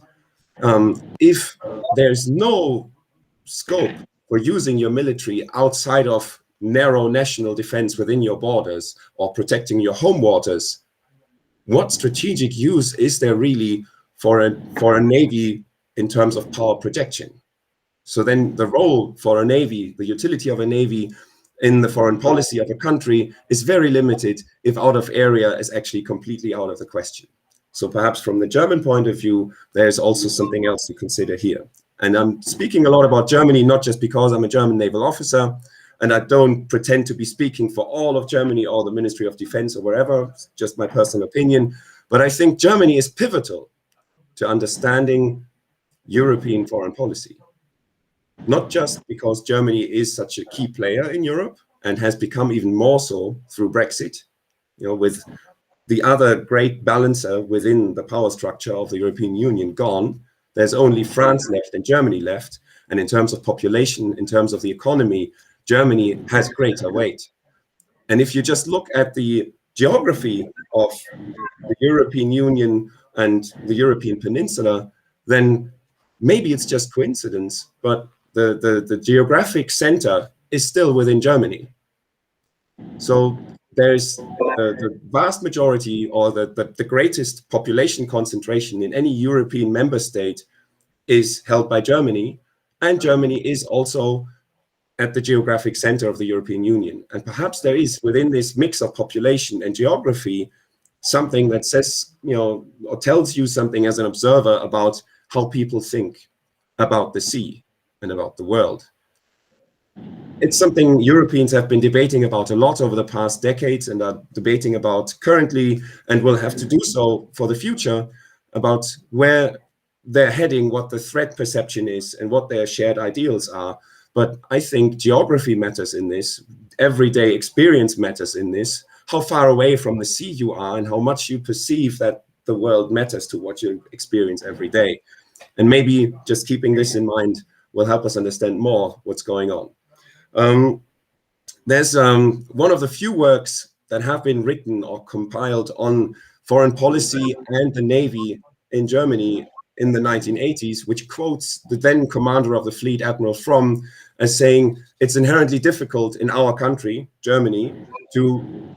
if there's no scope for using your military outside of narrow national defense within your borders or protecting your home waters, what strategic use is there really for a navy in terms of power projection? So then the role for a navy, the utility of a navy in the foreign policy of a country is very limited if out of area is actually completely out of the question. So perhaps from the German point of view, there's also something else to consider here. And I'm speaking a lot about Germany, not just because I'm a German naval officer, and I don't pretend to be speaking for all of Germany or the Ministry of Defense or wherever, it's just my personal opinion. But I think Germany is pivotal to understanding European foreign policy. Not just because Germany is such a key player in Europe and has become even more so through Brexit, with the other great balancer within the power structure of the European Union gone, there's only France left and Germany left. And in terms of population, in terms of the economy, Germany has greater weight. And if you just look at the geography of the European Union and the European peninsula, then maybe it's just coincidence, but the geographic center is still within Germany. So there's the vast majority or the greatest population concentration in any European member state is held by Germany, and Germany is also at the geographic center of the European Union. And perhaps there is within this mix of population and geography something that says, or tells you something as an observer about how people think about the sea and about the world. It's something Europeans have been debating about a lot over the past decades and are debating about currently, and will have to do so for the future, about where they're heading, what the threat perception is, and what their shared ideals are. But I think geography matters in this, everyday experience matters in this, how far away from the sea you are and how much you perceive that the world matters to what you experience every day. And maybe just keeping this in mind will help us understand more what's going on. There's one of the few works that have been written or compiled on foreign policy and the Navy in Germany in the 1980s, which quotes the then commander of the fleet, Admiral Fromm, as saying it's inherently difficult in our country, Germany, to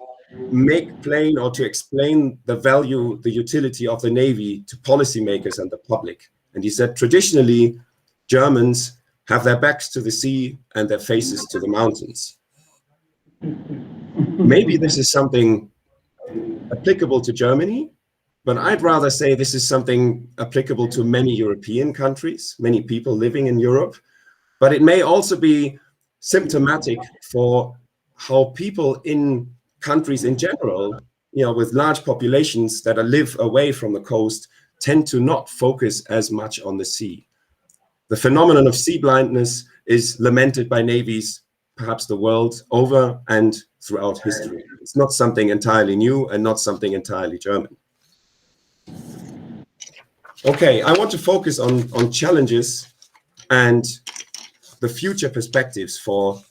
make plain or to explain the value, the utility of the Navy to policymakers and the public. And he said, traditionally, Germans have their backs to the sea and their faces to the mountains. Maybe this is something applicable to Germany, but I'd rather say this is something applicable to many European countries, many people living in Europe, but it may also be symptomatic for how people in countries in general, with large populations that live away from the coast, tend to not focus as much on the sea. The phenomenon of sea blindness is lamented by navies perhaps the world over and throughout history. It's not something entirely new and not something entirely German. Okay, I want to focus on challenges and the future perspectives for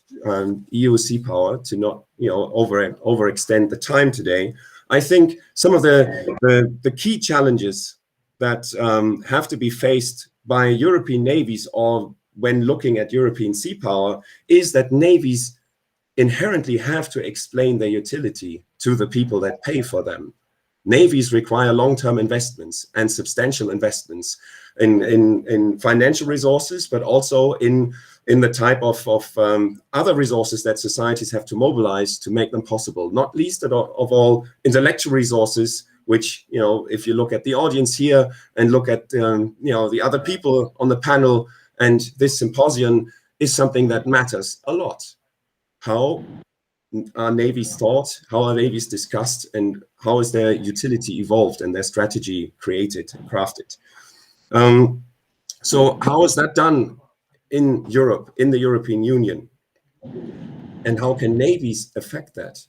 EU sea power, to not overextend the time today. I think some of the key challenges that have to be faced by European navies, or when looking at European sea power, is that navies inherently have to explain their utility to the people that pay for them. Navies require long-term investments and substantial investments in financial resources, but also in the type of other resources that societies have to mobilize to make them possible, not least of all intellectual resources, which, if you look at the audience here and look at, the other people on the panel and this symposium, is something that matters a lot. How are navies thought? How are navies discussed? And how is their utility evolved and their strategy created, crafted? So how is that done in Europe, in the European Union? And how can navies affect that?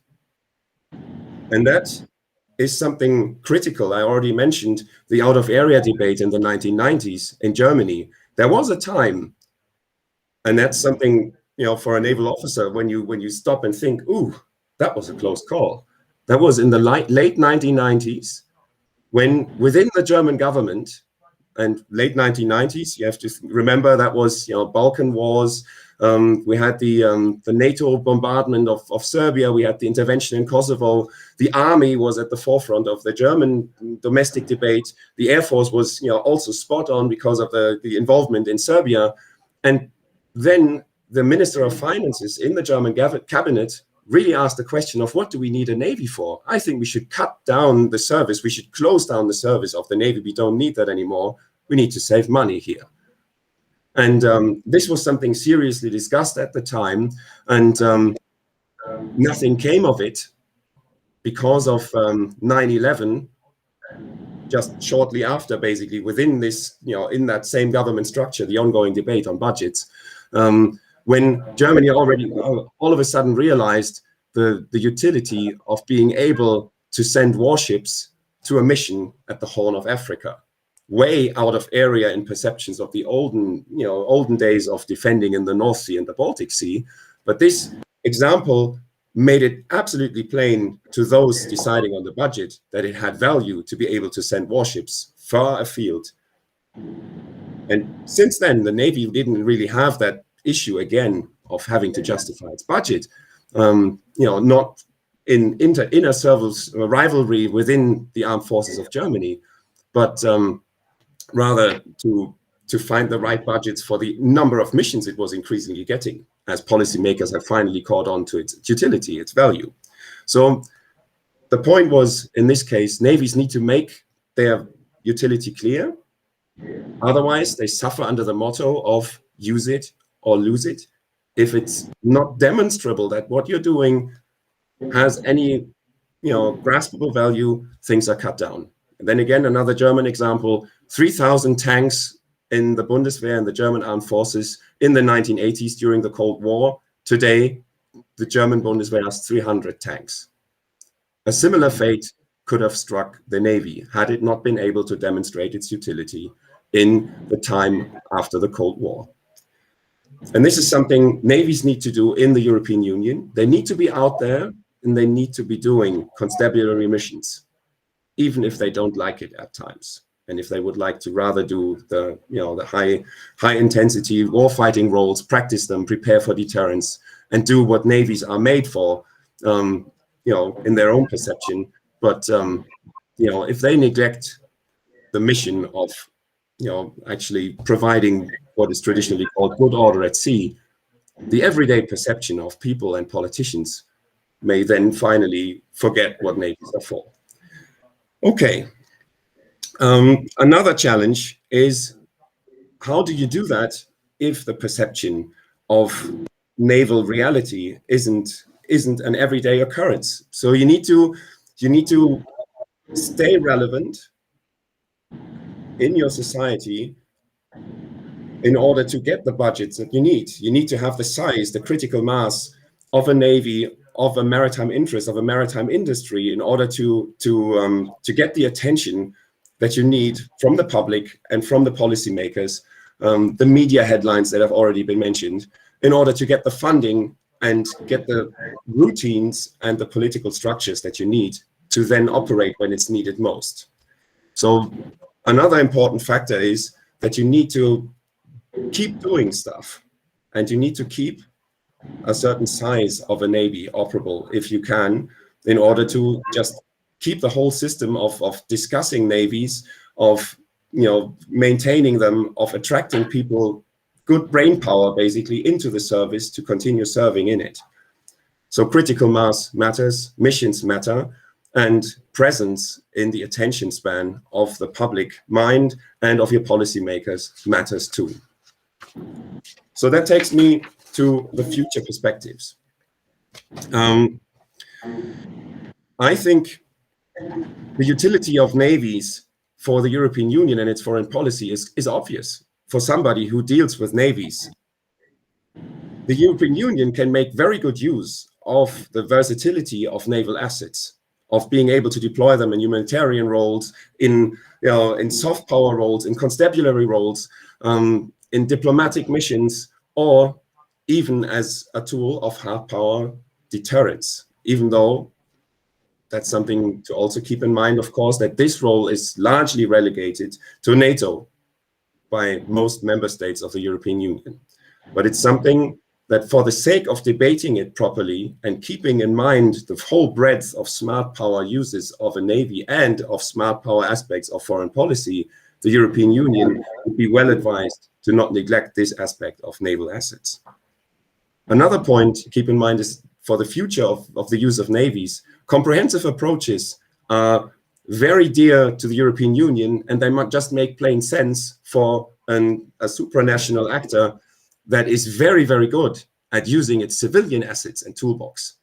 And that is something critical. I already mentioned the out-of-area debate in the 1990s in Germany. There was a time, and that's something, for a naval officer, when you stop and think, ooh, that was a close call. That was in the late 1990s, when within the German government, and late 1990s, you have to remember that was, Balkan Wars. We had the NATO bombardment of Serbia. We had the intervention in Kosovo. The army was at the forefront of the German domestic debate. The Air Force was, also spot on because of the involvement in Serbia. And then the Minister of Finances in the German cabinet really asked the question of, what do we need a Navy for? I think we should cut down the service. We should close down the service of the Navy. We don't need that anymore. We need to save money here. And this was something seriously discussed at the time, and nothing came of it because of 9/11. Just shortly after, basically, within this, in that same government structure, the ongoing debate on budgets, when Germany already all of a sudden realized the utility of being able to send warships to a mission at the Horn of Africa, way out of area in perceptions of the olden days of defending in the North Sea and the Baltic Sea. But this example made it absolutely plain to those deciding on the budget that it had value to be able to send warships far afield. And since then, the Navy didn't really have that issue again of having to justify its budget, not in inner service rivalry within the armed forces of Germany, but rather to find the right budgets for the number of missions it was increasingly getting, as policymakers have finally caught on to its utility, its value. So the point was, in this case, navies need to make their utility clear. Otherwise, they suffer under the motto of use it or lose it. If it's not demonstrable that what you're doing has any, graspable value, things are cut down. And then again, another German example, 3,000 tanks in the Bundeswehr and the German armed forces in the 1980s during the Cold War. Today, the German Bundeswehr has 300 tanks. A similar fate could have struck the Navy had it not been able to demonstrate its utility in the time after the Cold War. And this is something navies need to do in the European Union. They need to be out there and they need to be doing constabulary missions, even if they don't like it at times. And if they would like to rather do the high intensity warfighting roles, practice them, prepare for deterrence, and do what navies are made for, in their own perception. But if they neglect the mission of actually providing what is traditionally called good order at sea, the everyday perception of people and politicians may then finally forget what navies are for. Okay. Another challenge is, how do you do that if the perception of naval reality isn't an everyday occurrence? So you need to stay relevant in your society in order to get the budgets that you need. You need to have the size, the critical mass of a navy, of a maritime interest, of a maritime industry, in order to get the attention that you need from the public and from the policymakers, the media headlines that have already been mentioned, in order to get the funding and get the routines and the political structures that you need to then operate when it's needed most. So another important factor is that you need to keep doing stuff, and you need to keep a certain size of a navy operable if you can, in order to just keep the whole system of discussing navies, of maintaining them, of attracting people, good brain power basically, into the service to continue serving in it. So critical mass matters, missions matter, and presence in the attention span of the public mind and of your policymakers matters too. So that takes me to the future perspectives. I think the utility of navies for the European Union and its foreign policy is obvious for somebody who deals with navies. The European Union can make very good use of the versatility of naval assets, of being able to deploy them in humanitarian roles, in soft power roles, in constabulary roles, in diplomatic missions, or even as a tool of hard power deterrence, even though that's something to also keep in mind, of course, that this role is largely relegated to NATO by most member states of the European Union. But it's something that, for the sake of debating it properly and keeping in mind the whole breadth of smart power uses of a navy and of smart power aspects of foreign policy, the European Union would be well advised to not neglect this aspect of naval assets. Another point to keep in mind is, for the future of the use of navies, comprehensive approaches are very dear to the European Union, and they might just make plain sense for a supranational actor that is very, very good at using its civilian assets and toolbox.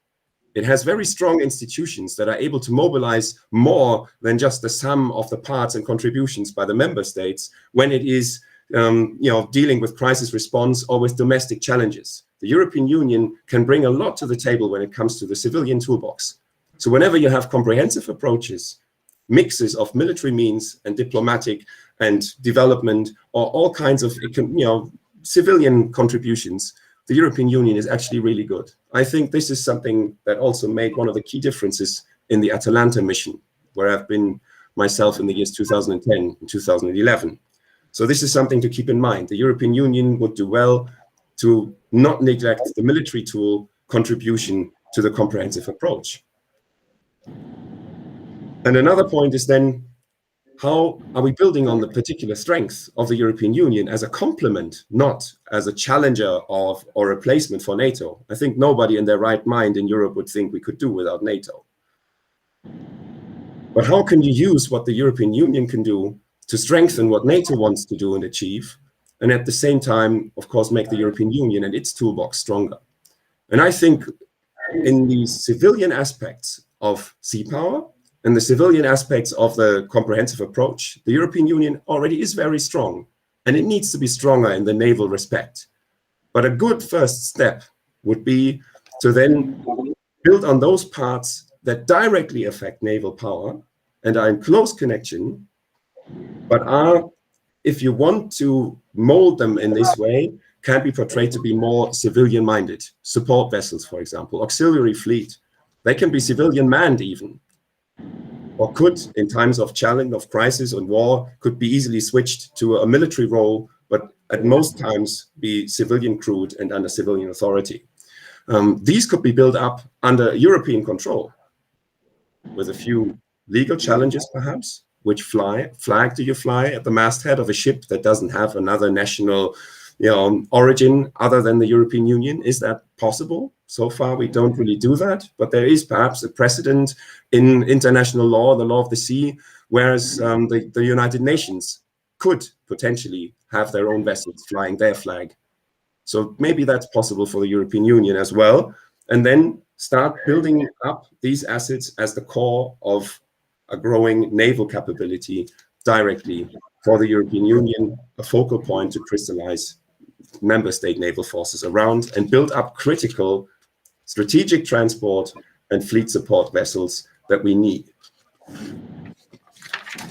It has very strong institutions that are able to mobilize more than just the sum of the parts and contributions by the member states when it is dealing with crisis response or with domestic challenges. The European Union can bring a lot to the table when it comes to the civilian toolbox. So whenever you have comprehensive approaches, mixes of military means and diplomatic and development, or all kinds of civilian contributions, the European Union is actually really good. I think this is something that also made one of the key differences in the Atalanta mission, where I've been myself in the years 2010 and 2011. So this is something to keep in mind. The European Union would do well to not neglect the military tool contribution to the comprehensive approach. And another point is then, how are we building on the particular strengths of the European Union as a complement, not as a challenger of or replacement for NATO? I think nobody in their right mind in Europe would think we could do without NATO. But how can you use what the European Union can do to strengthen what NATO wants to do and achieve, and at the same time, of course, make the European Union and its toolbox stronger? And I think in the civilian aspects of sea power and the civilian aspects of the comprehensive approach, the European Union already is very strong, and it needs to be stronger in the naval respect. But a good first step would be to then build on those parts that directly affect naval power and are in close connection, but are, if you want to mold them in this way, can be portrayed to be more civilian-minded. Support vessels, for example, auxiliary fleet, they can be civilian-manned even, or could, in times of challenge, of crisis and war, could be easily switched to a military role, but at most times be civilian crewed and under civilian authority. These could be built up under European control, with a few legal challenges perhaps. Which flag do you fly at the masthead of a ship that doesn't have another national origin other than the European Union? Is that possible? So far, we don't really do that, but there is perhaps a precedent in international law, the law of the sea, whereas the United Nations could potentially have their own vessels flying their flag. So maybe that's possible for the European Union as well, and then start building up these assets as the core of a growing naval capability directly for the European Union a focal point to crystallize member state naval forces around and build up critical strategic transport and fleet support vessels that we need.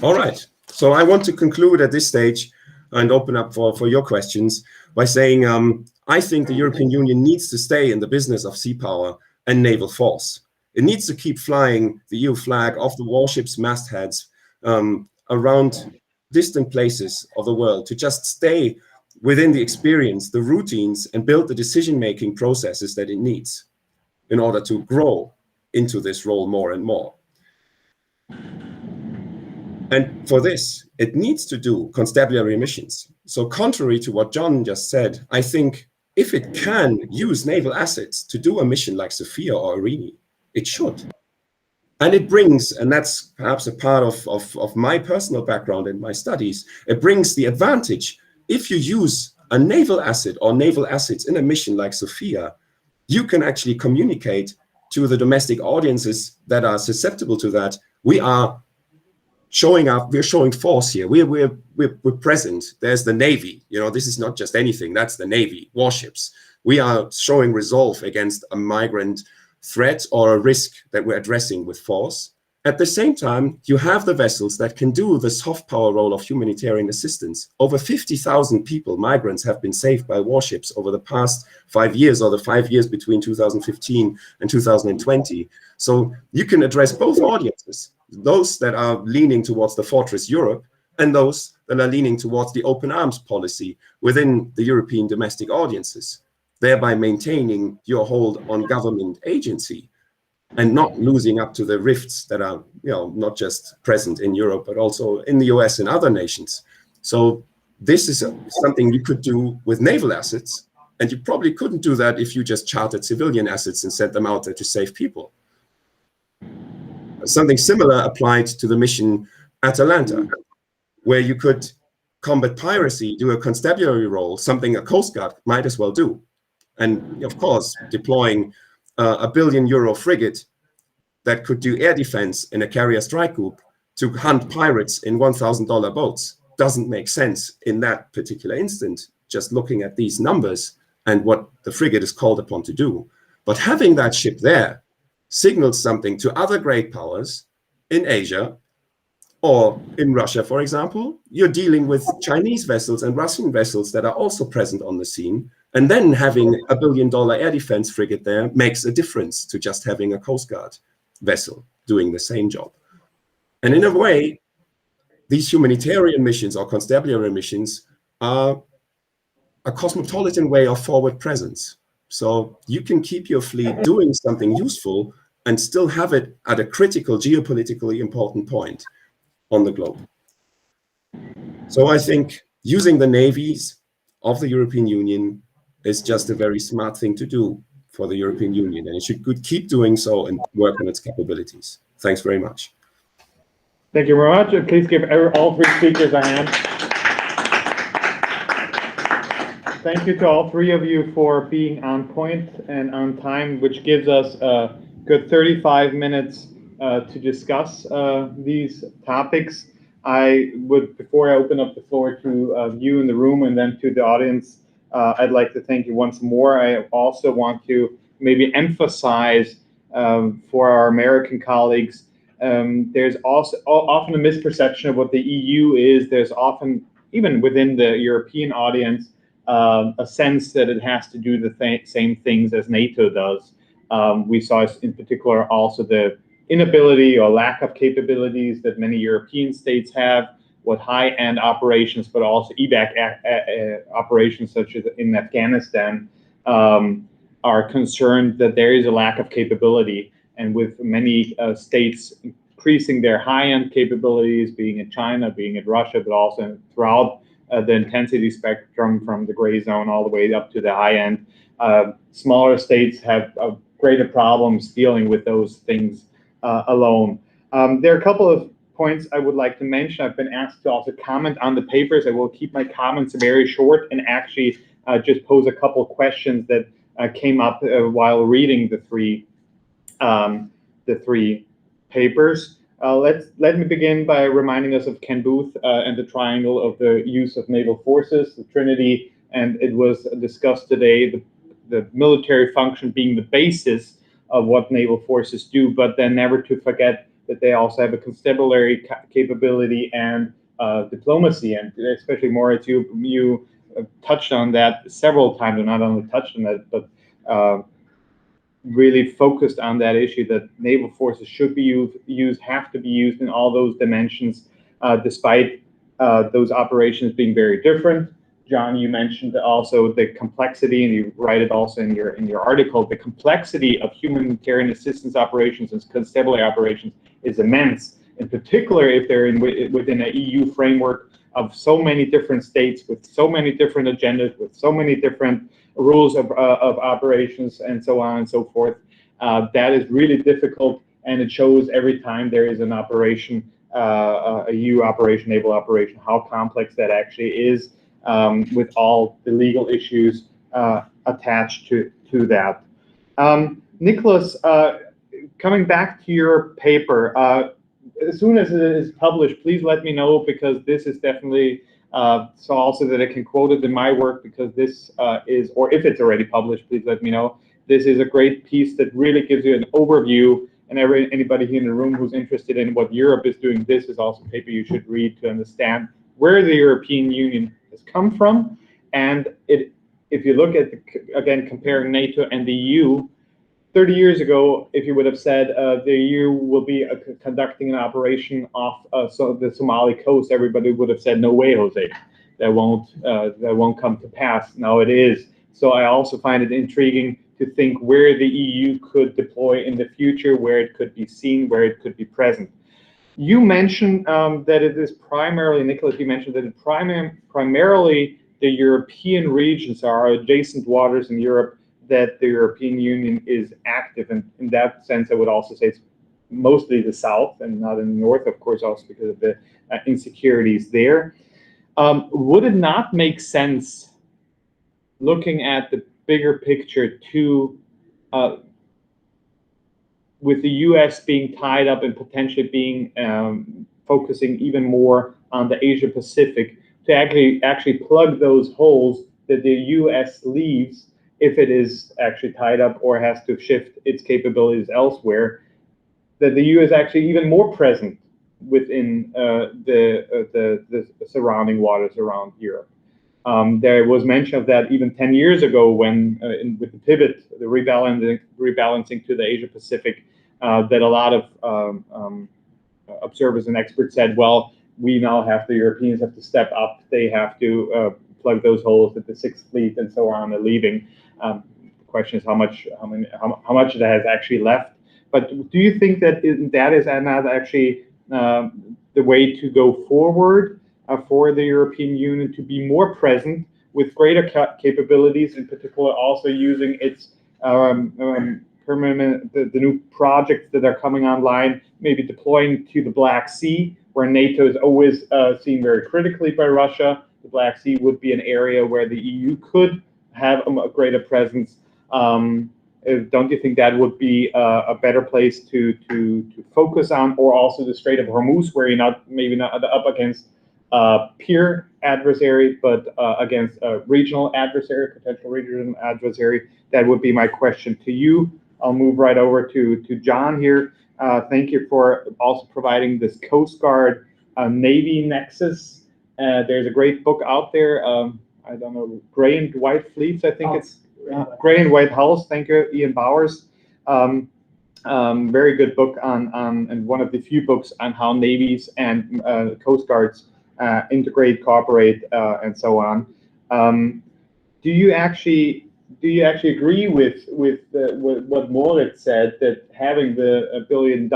All right, so I want to conclude at this stage and open up for your questions by saying I think the European Union needs to stay in the business of sea power and naval force. It needs to keep flying the EU flag off the warships' mastheads around distant places of the world, to just stay within the experience, the routines, and build the decision-making processes that it needs in order to grow into this role more and more. And for this, it needs to do constabulary missions. So contrary to what John just said, I think if it can use naval assets to do a mission like Sophia or Irini, it should. And it brings, and that's perhaps a part of my personal background and my studies, it brings the advantage. If you use a naval asset or naval assets in a mission like Sophia, you can actually communicate to the domestic audiences that are susceptible to that. We are showing up, we're showing force here. We're present. There's the Navy. You know, this is not just anything. That's the Navy, warships. We are showing resolve against a migrant threat or a risk that we're addressing with force. At the same time, you have the vessels that can do the soft power role of humanitarian assistance. Over 50,000 people, migrants, have been saved by warships over the past 5 years, or the 5 years between 2015 and 2020. So you can address both audiences, those that are leaning towards the Fortress Europe and those that are leaning towards the open arms policy within the European domestic audiences, thereby maintaining your hold on government agency and not losing up to the rifts that are, not just present in Europe, but also in the US and other nations. So this is something you could do with naval assets, and you probably couldn't do that if you just chartered civilian assets and sent them out there to save people. Something similar applied to the mission Atalanta, where you could combat piracy, do a constabulary role, something a Coast Guard might as well do. And of course, deploying a €1 billion frigate that could do air defense in a carrier strike group to hunt pirates in $1,000 boats doesn't make sense in that particular instant, just looking at these numbers and what the frigate is called upon to do. But having that ship there signals something to other great powers in Asia or in Russia, for example. You're dealing with Chinese vessels and Russian vessels that are also present on the scene. And then having a $1 billion air defense frigate there makes a difference to just having a Coast Guard vessel doing the same job. And in a way, these humanitarian missions or constabulary missions are a cosmopolitan way of forward presence. So you can keep your fleet doing something useful and still have it at a critical, geopolitically important point on the globe. So I think using the navies of the European Union is just a very smart thing to do for the European Union, and it should keep doing so and work on its capabilities. Thanks very much. Thank you very much. And please give all three speakers a hand. Thank you to all three of you for being on point and on time, which gives us a good 35 minutes to discuss these topics. I would, before I open up the floor to you in the room and then to the audience, I'd like to thank you once more. I also want to maybe emphasize for our American colleagues, there's also often a misperception of what the EU is. There's often, even within the European audience, a sense that it has to do the same things as NATO does. We saw in particular also the inability or lack of capabilities that many European states have with high-end operations, but also evac operations such as in Afghanistan, are concerned that there is a lack of capability. And with many states increasing their high-end capabilities, being in China, being in Russia, but also throughout the intensity spectrum from the gray zone all the way up to the high end, smaller states have greater problems dealing with those things alone. There are a couple of points I would like to mention. I've been asked to also comment on the papers. I will keep my comments very short and actually just pose a couple of questions that came up while reading the three papers. Let me begin by reminding us of Ken Booth and the triangle of the use of naval forces, the Trinity, and it was discussed today, the military function being the basis of what naval forces do, but then never to forget that they also have a constabulary capability and diplomacy, and especially Moritz, you touched on that several times, and not only touched on that, but really focused on that issue that naval forces should be used, have to be used in all those dimensions, despite those operations being very different. John, you mentioned also the complexity, and you write it also in your article. The complexity of humanitarian assistance operations and constabulary operations is immense. In particular, if they're within an EU framework of so many different states with so many different agendas, with so many different rules of operations, and so on and so forth. That is really difficult, and it shows every time there is an operation, a EU operation, naval operation, how complex that actually is, with all the legal issues attached to that. Nicholas, coming back to your paper, as soon as it is published, please let me know, because this is definitely so also that I can quote it in my work, because this is, or if it's already published, please let me know. This is a great piece that really gives you an overview, and anybody here in the room who's interested in what Europe is doing, this is also a paper you should read to understand where the European Union has come from. And if you look at, again, comparing NATO and the EU, 30 years ago, if you would have said the EU will be conducting an operation off the Somali coast, everybody would have said, "No way, Jose, that won't come to pass." Now it is. So I also find it intriguing to think where the EU could deploy in the future, where it could be seen, where it could be present. You mentioned that it is primarily, Nicholas, you mentioned that it primarily the European regions, our adjacent waters in Europe, that the European Union is active. And in that sense, I would also say it's mostly the south and not in the north, of course, also because of the insecurities there. Would it not make sense, looking at the bigger picture, to with the US being tied up and potentially being focusing even more on the Asia-Pacific, to actually plug those holes that the US leaves if it is actually tied up or has to shift its capabilities elsewhere, that the EU is actually even more present within the surrounding waters around Europe. There was mention of that even 10 years ago when, with the pivot, the rebalancing to the Asia-Pacific, that a lot of observers and experts said, well, we now have, the Europeans have to step up, they have to plug those holes that the Sixth Fleet and so on are leaving. The question is how much of that has actually left. But do you think that that is not actually the way to go forward for the European Union, to be more present with greater capabilities, in particular also using its permanent, the new projects that are coming online, maybe deploying to the Black Sea, where NATO is always seen very critically by Russia. The Black Sea would be an area where the EU could have a greater presence. Don't you think that would be a better place to focus on, or also the Strait of Hormuz, where you're maybe not up against peer adversary, but against a regional adversary, potential regional adversary? That would be my question to you. I'll move right over to John here. Thank you for also providing this Coast Guard Navy Nexus. There's a great book out there. I don't know, Gray and White Fleets, I think it's Gray and White Hulls. Thank you, Ian Bowers. Very good book and one of the few books on how navies and Coast Guards integrate, cooperate, and so on. Do you actually agree with what Moritz said, that having the $1 billion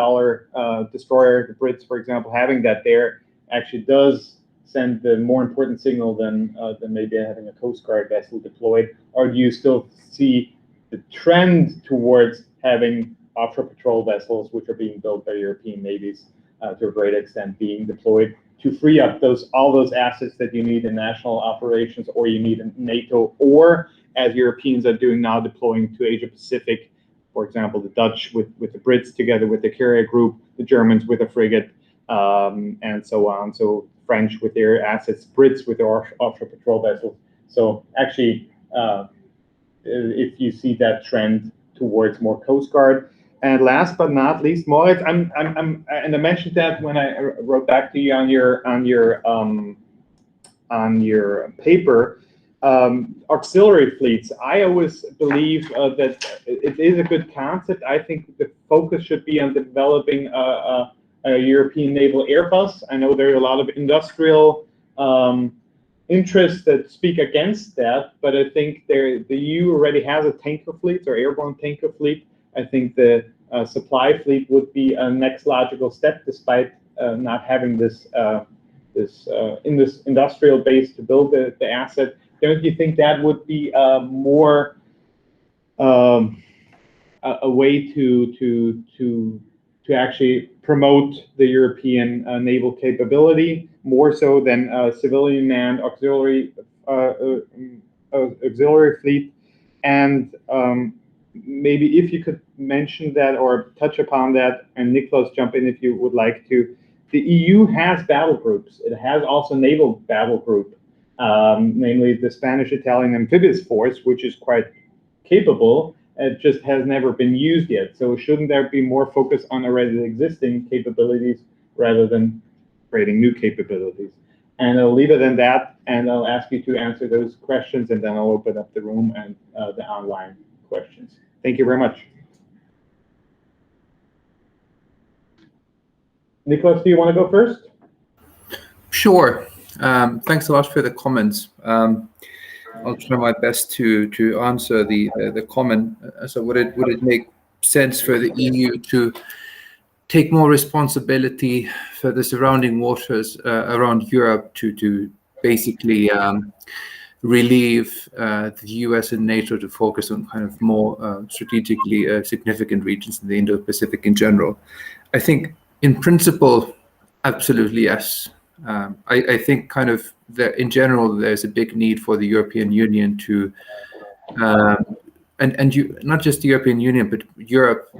destroyer, the Brits, for example, having that there actually does send the more important signal than maybe having a Coast Guard vessel deployed? Or do you still see the trend towards having offshore patrol vessels, which are being built by European navies to a great extent, being deployed to free up all those assets that you need in national operations, or you need in NATO, or as Europeans are doing now, deploying to Asia Pacific for example, the Dutch with the Brits together with the carrier group, the Germans with a frigate, and so on. So French with their assets, Brits with their offshore patrol vessels. So actually, if you see that trend towards more Coast Guard. And last but not least, Moritz, and I mentioned that when I wrote back to you on your paper, auxiliary fleets. I always believe that it is a good concept. I think the focus should be on developing a European naval Airbus. I know there are a lot of industrial interests that speak against that, but I think the EU already has a tanker fleet or airborne tanker fleet. I think the supply fleet would be a next logical step, despite not having this industrial base to build the asset. Don't you think that would be more a way to actually promote the European naval capability more so than civilian manned auxiliary fleet? And maybe if you could mention that or touch upon that, and Nicholas, jump in if you would like to. The EU has battle groups. It has also naval battle group, namely the Spanish-Italian amphibious force, which is quite capable. It just has never been used yet. So shouldn't there be more focus on already existing capabilities rather than creating new capabilities? And I'll leave it at that, and I'll ask you to answer those questions, and then I'll open up the room and the online questions. Thank you very much. Nicholas, do you want to go first? Sure. Thanks a lot for the comments. I'll try my best to answer the comment. So would it make sense for the EU to take more responsibility for the surrounding waters around Europe to basically relieve the US and NATO to focus on kind of more strategically significant regions in the Indo-Pacific in general? I think in principle, absolutely yes. I think kind of in general, there's a big need for the European Union to, not just the European Union, but Europe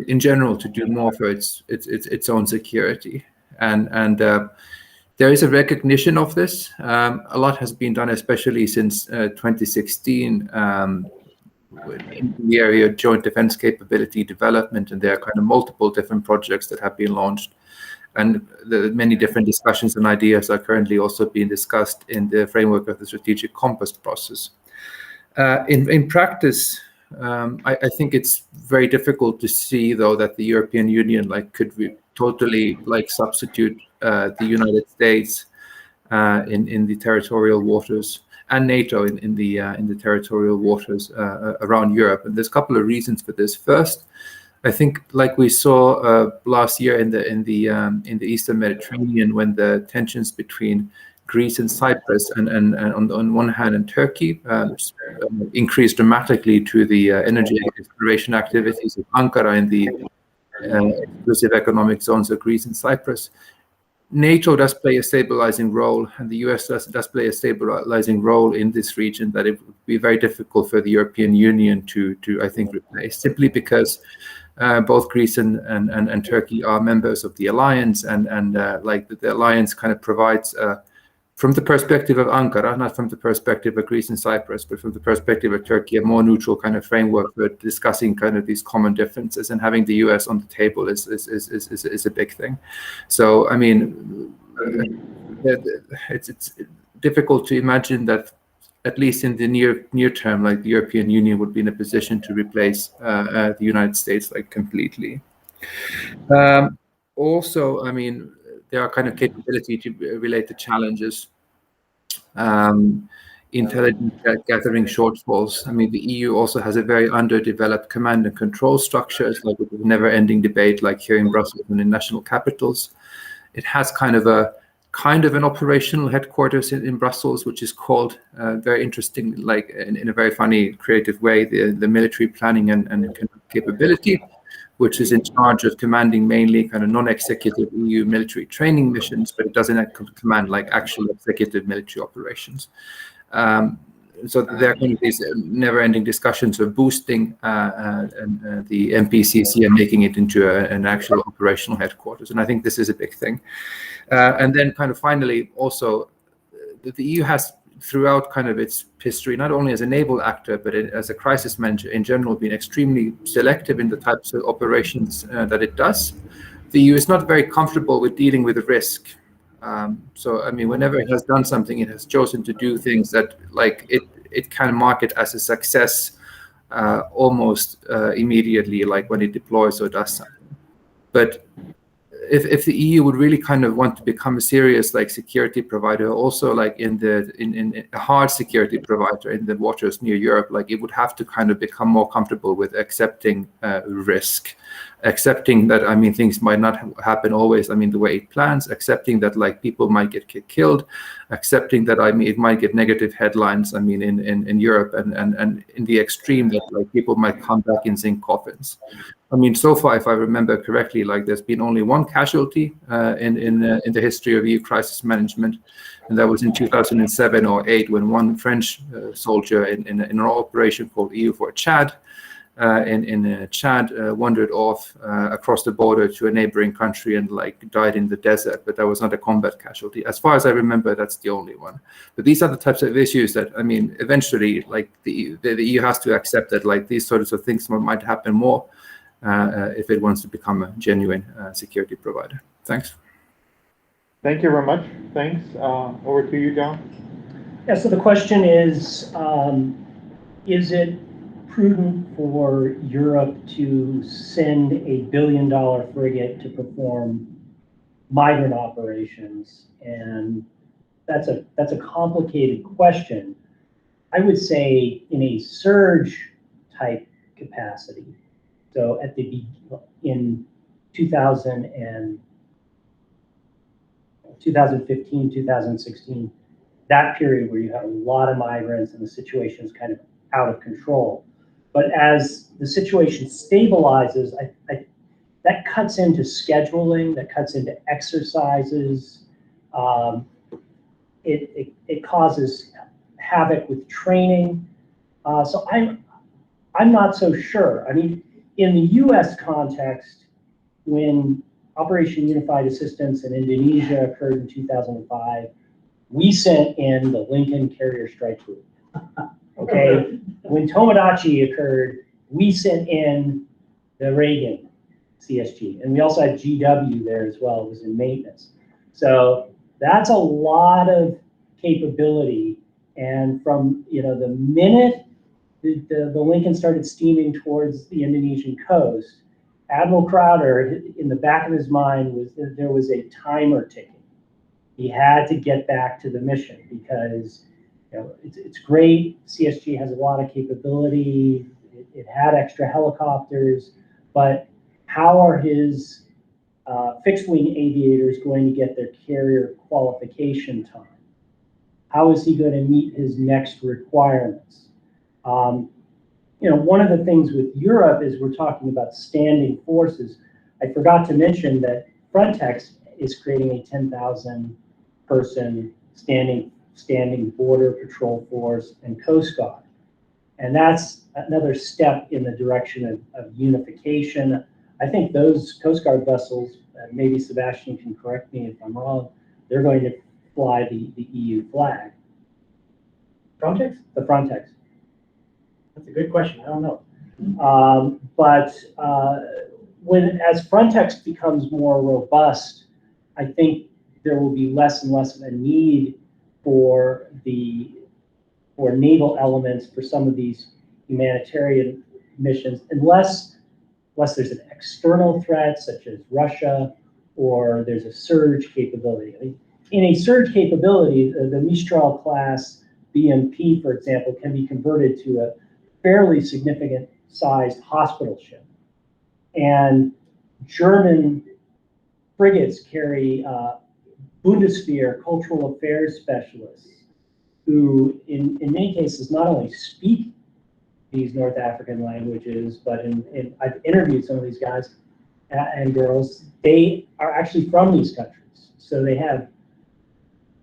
in general to do more for its own security. And there is a recognition of this. A lot has been done, especially since 2016, in the area of joint defense capability development, and there are kind of multiple different projects that have been launched. And many different discussions and ideas are currently also being discussed in the framework of the strategic compass process. In practice, I think it's very difficult to see, though, that the European Union could totally substitute the United States in the territorial waters, and NATO in the territorial waters around Europe. And there's a couple of reasons for this. First, I think, like we saw last year in the Eastern Mediterranean, when the tensions between Greece and Cyprus and on one hand and Turkey increased dramatically to the energy exploration activities of Ankara in the exclusive economic zones of Greece and Cyprus. NATO does play a stabilizing role, and the US does play a stabilizing role in this region that it would be very difficult for the European Union to I think, replace, simply because both Greece and Turkey are members of the alliance, and the alliance kind of provides, from the perspective of Ankara, not from the perspective of Greece and Cyprus, but from the perspective of Turkey, a more neutral kind of framework for discussing kind of these common differences, and having the US on the table is a big thing. So, I mean, it's difficult to imagine that, at least in the near term, the European Union would be in a position to replace the United States completely. Also, I mean, there are kind of capability to related challenges. Intelligence gathering shortfalls. I mean, the EU also has a very underdeveloped command and control structure. It's like a never-ending debate, like here in Brussels and in national capitals. It has kind of an operational headquarters in Brussels, which is called very interesting, in a very funny, creative way, the military planning and capability, which is in charge of commanding mainly kind of non-executive EU military training missions, but it doesn't command actual executive military operations. so there are kind of these never-ending discussions of boosting the MPCC and making it into an actual operational headquarters, and I think this is a big thing. And then kind of finally, also, the EU has throughout kind of its history, not only as a naval actor, but as a crisis manager in general, been extremely selective in the types of operations that it does. The EU is not very comfortable with dealing with risk. So, I mean, whenever it has done something, it has chosen to do things that, like, it can market as a success almost immediately, like when it deploys or does something. But if the EU would really kind of want to become a serious like security provider, also like in a hard security provider in the waters near Europe, like it would have to kind of become more comfortable with accepting risk, accepting that, I mean, things might not happen always, I mean, the way it plans, accepting that like people might get killed, accepting that, I mean, it might get negative headlines, I mean, in Europe, and in the extreme that like people might come back in zinc coffins. I mean, so far, if I remember correctly, like there's been only one casualty in the history of EU crisis management, and that was in 2007 or 8 when one French soldier in an operation called EUFOR Chad in Chad wandered off across the border to a neighboring country and like died in the desert, but that was not a combat casualty. As far as I remember, that's the only one. But these are the types of issues that, I mean, eventually, like the EU has to accept that like these sorts of things might happen more. If it wants to become a genuine security provider. Thanks. Thank you very much. Thanks. Over to you, John. Yeah, so the question is it prudent for Europe to send a $1 billion frigate to perform migrant operations? And that's a complicated question. I would say in a surge type capacity. So in 2015, 2016, that period where you have a lot of migrants and the situation is kind of out of control. But as the situation stabilizes, that cuts into scheduling, that cuts into exercises. It causes havoc with training. So I'm not so sure. I mean, in the U.S. context, when Operation Unified Assistance in Indonesia occurred in 2005, we sent in the Lincoln Carrier Strike Group. Okay, when Tomodachi occurred, we sent in the Reagan CSG, and we also had GW there as well. It was in maintenance. So that's a lot of capability. And from the minute the Lincoln started steaming towards the Indonesian coast, Admiral Crowder, in the back of his mind, was that there was a timer ticking. He had to get back to the mission because it's great. CSG has a lot of capability. It had extra helicopters, but how are his fixed-wing aviators going to get their carrier qualification time? How is he going to meet his next requirements? One of the things with Europe is we're talking about standing forces. I forgot to mention that Frontex is creating a 10,000 person standing border patrol force and Coast Guard. And that's another step in the direction of unification. I think those Coast Guard vessels, maybe Sebastian can correct me if I'm wrong, they're going to fly the EU flag. Frontex? The Frontex. That's a good question. I don't know. As Frontex becomes more robust, I think there will be less and less of a need for naval elements for some of these humanitarian missions, unless there's an external threat such as Russia or there's a surge capability. I mean, in a surge capability, the Mistral class BMP, for example, can be converted to a fairly significant sized hospital ship. And German frigates carry Bundeswehr cultural affairs specialists who in many cases not only speak these North African languages, but I've interviewed some of these guys and girls, they are actually from these countries. So they have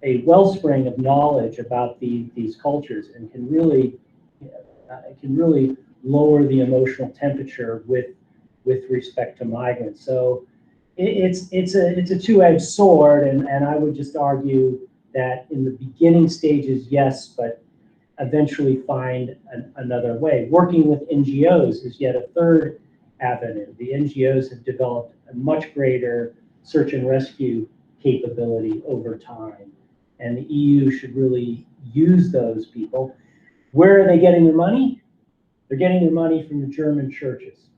a wellspring of knowledge about these cultures and can really lower the emotional temperature with respect to migrants. So it's a two-edged sword, and I would just argue that in the beginning stages, yes, but eventually find another way. Working with NGOs is yet a third avenue. The NGOs have developed a much greater search and rescue capability over time, and the EU should really use those people. Where are they getting their money? They're getting their money from the German churches.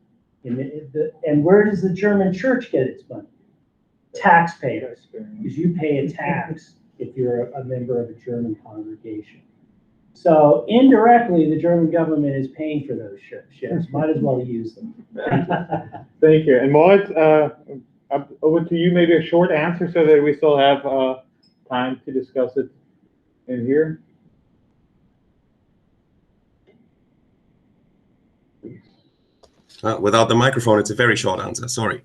And where does the German church get its money? Taxpayers, because you pay a tax if you're a member of a German congregation. So indirectly, the German government is paying for those ships. Might as well use them. Thank you. And Moritz, over to you, maybe a short answer so that we still have time to discuss it in here. Without the microphone, it's a very short answer. Sorry.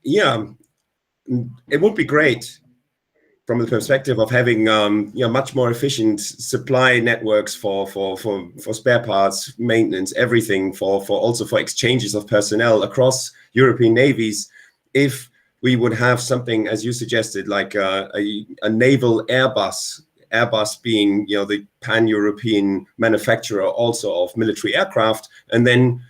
Yeah, it would be great from the perspective of having much more efficient supply networks for spare parts, maintenance, everything, also for exchanges of personnel across European navies, if we would have something, as you suggested, like a naval Airbus being the pan-European manufacturer also of military aircraft, and then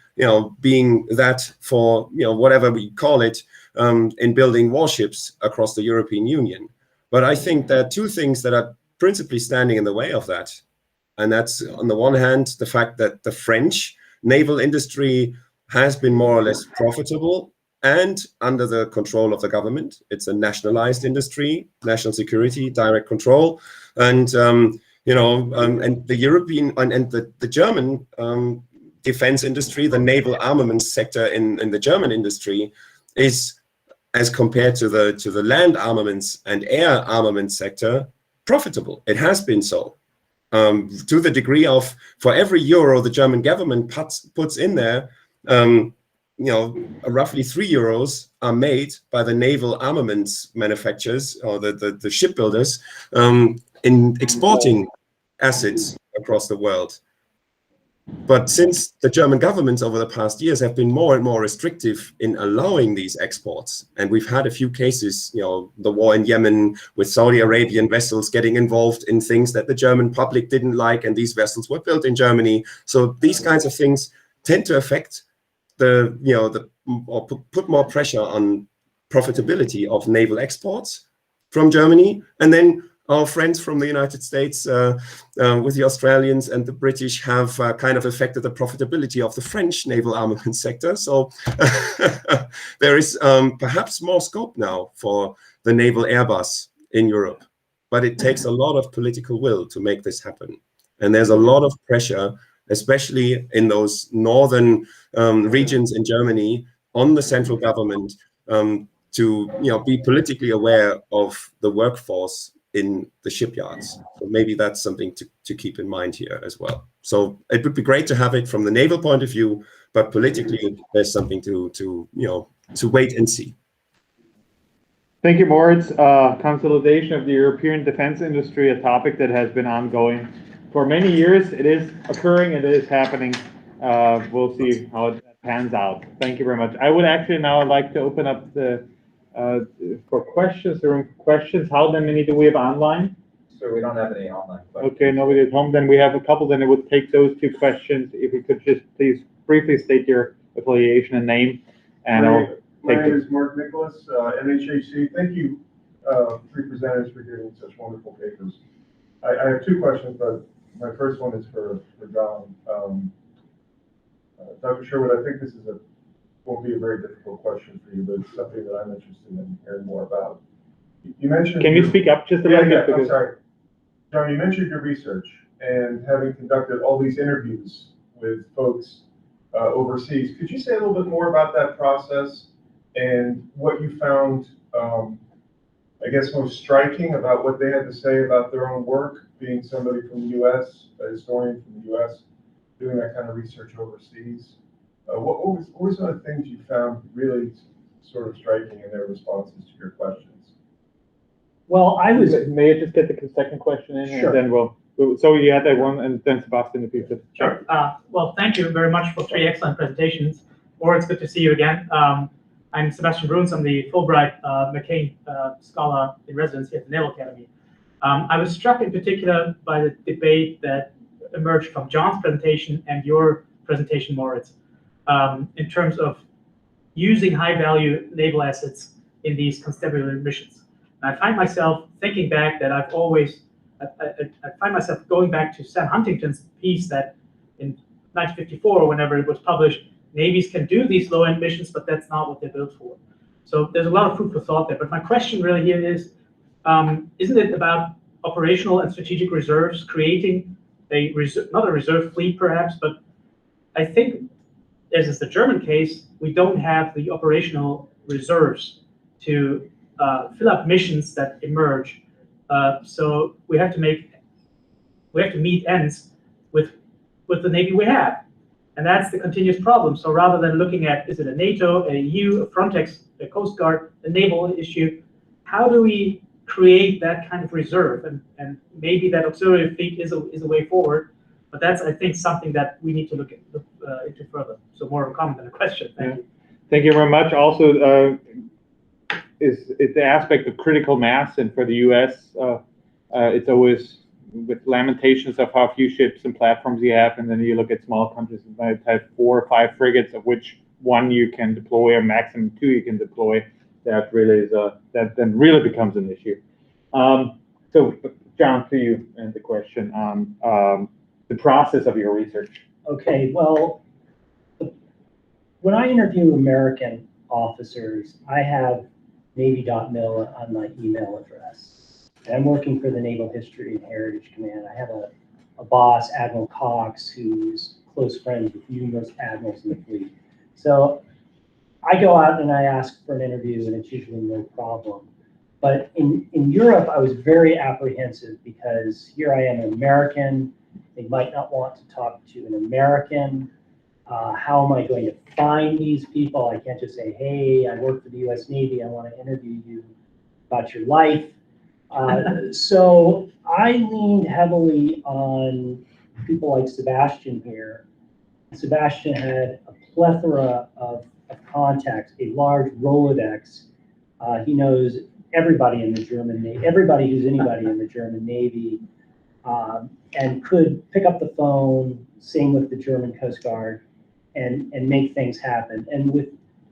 being that for whatever we call it in building warships across the European Union. But I think there are two things that are principally standing in the way of that. And that's, on the one hand, the fact that the French naval industry has been more or less profitable and under the control of the government. It's a nationalized industry, national security, direct control. And, and the European and the German defense industry, the naval armaments sector in the German industry is, as compared to the land armaments and air armaments sector, profitable. It has been so, to the degree of, for every euro the German government puts in there, roughly €3 are made by the naval armaments manufacturers or the shipbuilders in exporting assets across the world. But since the German governments over the past years have been more and more restrictive in allowing these exports, and we've had a few cases, the war in Yemen with Saudi Arabian vessels getting involved in things that the German public didn't like, and these vessels were built in Germany. So these kinds of things tend to affect or put more pressure on profitability of naval exports from Germany. And then our friends from the United States with the Australians and the British have kind of affected the profitability of the French naval armament sector. So there is perhaps more scope now for the naval Airbus in Europe, but it takes a lot of political will to make this happen. And there's a lot of pressure, especially in those northern regions in Germany, on the central government to be politically aware of the workforce in the shipyards. So maybe that's something to keep in mind here as well. So it would be great to have it from the naval point of view, but politically there's something to wait and see. Thank you, Moritz. Consolidation of the European defense industry, a topic that has been ongoing for many years. It is occurring and it is happening. We'll see how it pans out. Thank you very much. I would actually now like to open up for questions, the room for questions. How many do we have online? So we don't have any online questions. Okay, nobody at home. Then we have a couple. Then it would take those two questions. If you could just please briefly state your affiliation and name, and My name is Mark Nicholas, NHHC. Thank you, three presenters, for giving such wonderful papers. I have two questions, but my first one is for John. Dr. Sherwood, I think this won't be a very difficult question for you, but it's something that I'm interested in hearing more about. You mentioned. Can you speak up just a little bit? I'm sorry. John, you mentioned your research and having conducted all these interviews with folks overseas. Could you say a little bit more about that process and what you found, I guess, most striking about what they had to say about their own work, being somebody from the U.S., a historian from the U.S., doing that kind of research overseas? What were some of the things you found really sort of striking in their responses to your questions. Well, I was, May I just get the second question in, Sure. and then so you had that one, and then Sebastian, if you could. Sure. Well, thank you very much for 3 excellent presentations. Or it's good to see you again. I'm Sebastian Bruns. I'm the Fulbright McCain Scholar in Residence here at the Naval Academy. I was struck in particular by the debate that emerged from John's presentation and your presentation, Moritz, in terms of using high-value naval assets in these constabulary missions. And I find myself thinking back that I find myself going back to Sam Huntington's piece that in 1954, whenever it was published, navies can do these low-end missions, but that's not what they're built for. So there's a lot of food for thought there. But my question really here is, isn't it about operational and strategic reserves, creating not a reserve fleet perhaps, but I think, as is the German case, we don't have the operational reserves to fill up missions that emerge. So we have to meet ends with the Navy we have. And that's the continuous problem. So rather than looking at, is it a NATO, a EU, a Frontex, a Coast Guard, a naval issue, how do we create that kind of reserve? And maybe that auxiliary fleet is a way forward, but that's, I think, something that we need to look into further. So more of a comment than a question. Thank you. Thank you very much. Also, is the aspect of critical mass, and for the U.S., it's always with lamentations of how few ships and platforms you have, and then you look at small countries that might have 4 or 5 frigates, of which 1 you can deploy, or maximum 2 you can deploy. That really is that then really becomes an issue. So, John, to you and the question on the process of your research. okay, well, when I interview American officers, I have Navy.mil on my email address. And I'm working for the Naval History and Heritage Command. I have a boss, Admiral Cox, who's close friends with numerous admirals in the fleet. So I go out and I ask for an interview, and it's usually no problem. But in Europe, I was very apprehensive because here I am, an American. They might not want to talk to an American. How am I going to find these people? I can't just say, hey, I work for the US Navy. I want to interview you about your life. So I leaned heavily on people like Sebastian here. Sebastian had a plethora of contacts, a large Rolodex. He knows everybody in the German Navy, everybody who's anybody in the German Navy, and could pick up the phone, sing with the German Coast Guard, and make things happen. And with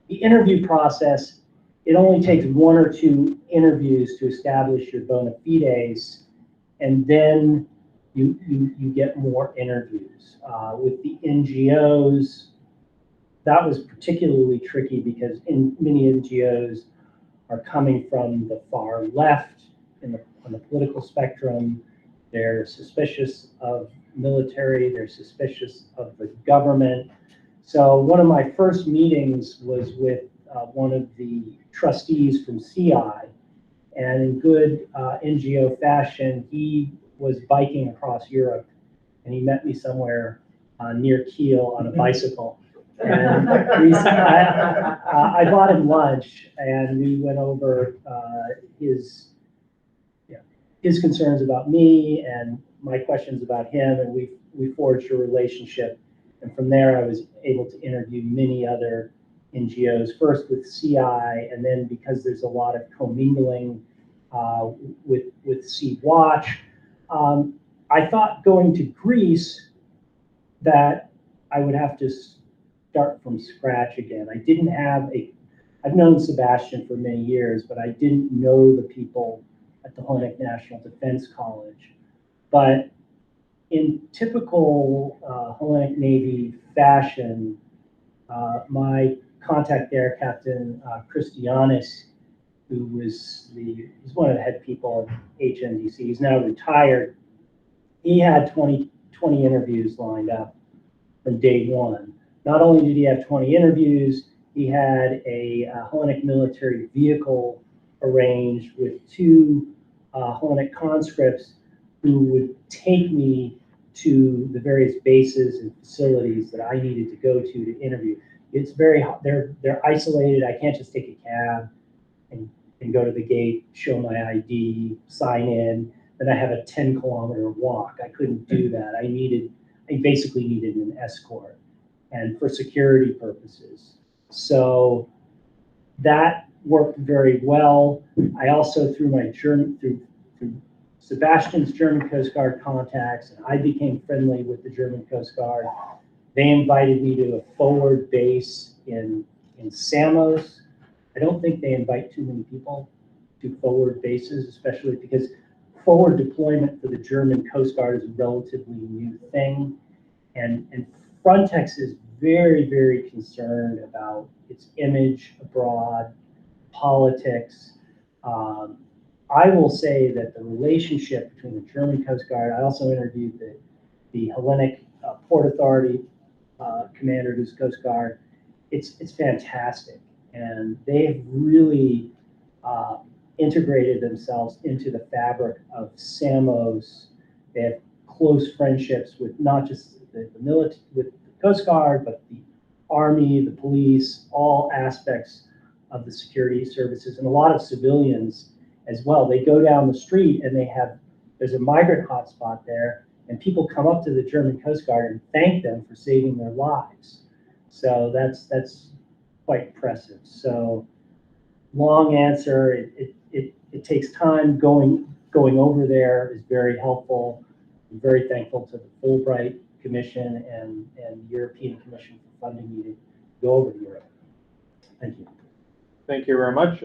the interview process, it only takes 1 or 2 interviews to establish your bona fides, and then you get more interviews. With the NGOs, that was particularly tricky because many NGOs are coming from the far left on the political spectrum. They're suspicious of military, they're suspicious of the government. So one of my first meetings was with one of the trustees from CI, and in good NGO fashion, he was biking across Europe, and he met me somewhere near Kiel on a bicycle. And I bought him lunch, and we went over his concerns about me and my questions about him, and we forged a relationship. And from there, I was able to interview many other NGOs, first with CI, and then because there's a lot of commingling with Sea Watch, I thought going to Greece that I would have to start from scratch again. I've known Sebastian for many years, but I didn't know the people at the Hellenic National Defense College. But in typical Hellenic Navy fashion, my contact there, Captain Christianis, who was he's one of the head people at HNDC, he's now retired. He had 20 interviews lined up from day one. Not only did he have 20 interviews, he had a Hellenic military vehicle arranged with 2 Hellenic conscripts who would take me to the various bases and facilities that I needed to go to interview. it's very, they're isolated. I can't just take a cab and go to the gate, show my ID, sign in, then I have a 10-kilometer walk. I couldn't do that. I basically needed an escort, and for security purposes. So that worked very well. I also, through Sebastian's German Coast Guard contacts, and I became friendly with the German Coast Guard. They invited me to a forward base in Samos. I don't think they invite too many people to forward bases, especially because forward deployment for the German Coast Guard is a relatively new thing. And Frontex is very, very concerned about its image abroad, politics. I will say that the relationship between the German Coast Guard, I also interviewed the Hellenic Port Authority commander who's Coast Guard. It's fantastic. And they've really integrated themselves into the fabric of Samos. They have close friendships with not just the military, with the Coast Guard, but the Army, the police, all aspects of the security services, and a lot of civilians as well. They go down the street and there's a migrant hotspot there, and people come up to the German Coast Guard and thank them for saving their lives. So that's quite impressive. So long answer, it takes time. Going over there is very helpful. I'm very thankful to the Fulbright Commission and the European Commission for funding me to go over to Europe. Thank you. Thank you very much.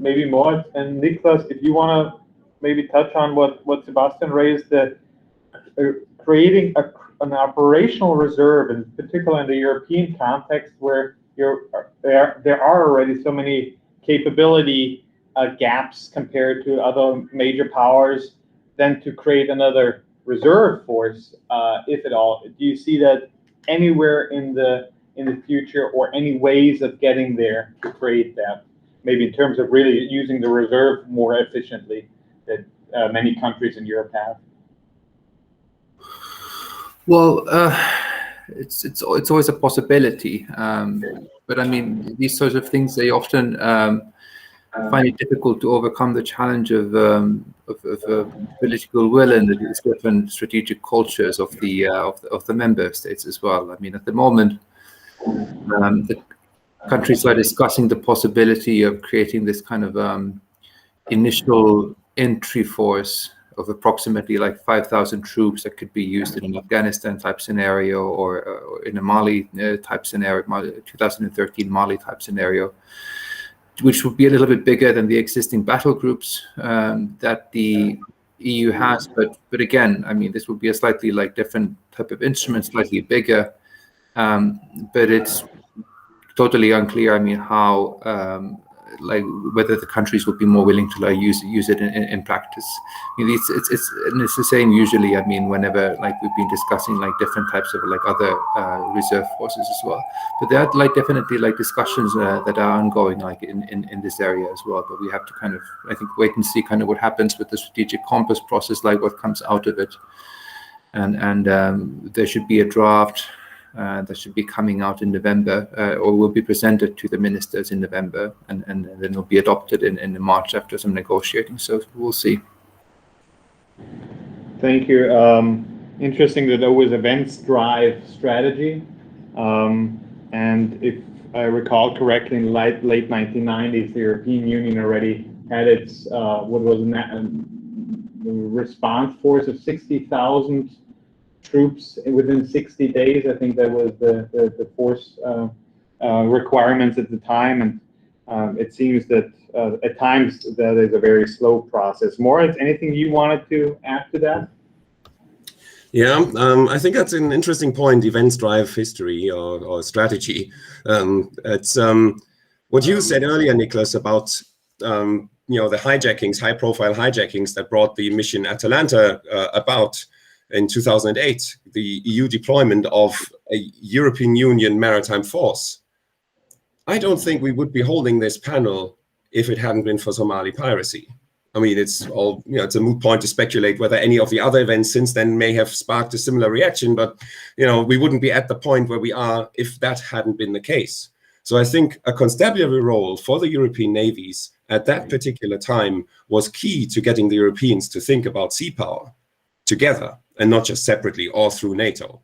Maybe Moritz and Niklas, if you want to maybe touch on what Sebastian raised, that creating an operational reserve, in particular in the European context, where there are already so many capability gaps compared to other major powers, then to create another reserve force, if at all. Do you see that anywhere in the future, or any ways of getting there to create that? Maybe in terms of really using the reserve more efficiently that many countries in Europe have. Well, it's always a possibility, but I mean, these sorts of things, they often find it difficult to overcome the challenge of political will and the different strategic cultures of the member states as well. I mean, at the moment, the countries are discussing the possibility of creating this kind of initial entry force of approximately like 5,000 troops that could be used in an Afghanistan type scenario, or in a Mali type scenario, 2013 Mali type scenario, which would be a little bit bigger than the existing battle groups that the EU has. But again, I mean, this would be a slightly like different type of instrument, slightly bigger, but it's totally unclear. I mean, how like whether the countries would be more willing to like use it in practice. I mean, it's the same usually. I mean, whenever like we've been discussing like different types of like other reserve forces as well. But there are like definitely like discussions that are ongoing like in this area as well. But we have to kind of, I think, wait and see kind of what happens with the strategic compass process, like what comes out of it. And there should be a draft that should be coming out in November, or will be presented to the ministers in November, and then it'll be adopted in March after some negotiating. So we'll see. Thank you. Interesting that always events drive strategy. And if I recall correctly, in late 1990s, the European Union already had its response force of 60,000 troops within 60 days. I think that was the force requirements at the time, and it seems that at times that is a very slow process. Moritz, anything you wanted to add to that? Yeah, I think that's an interesting point. Events drive history or strategy. It's what you said earlier, Niklas, about the hijackings, high-profile hijackings that brought the mission Atalanta about. In 2008, the EU deployment of a European Union maritime force. I don't think we would be holding this panel if it hadn't been for Somali piracy. I mean, it's all, it's a moot point to speculate whether any of the other events since then may have sparked a similar reaction, but, we wouldn't be at the point where we are if that hadn't been the case. So I think a constabulary role for the European navies at that particular time was key to getting the Europeans to think about sea power together and not just separately or through NATO.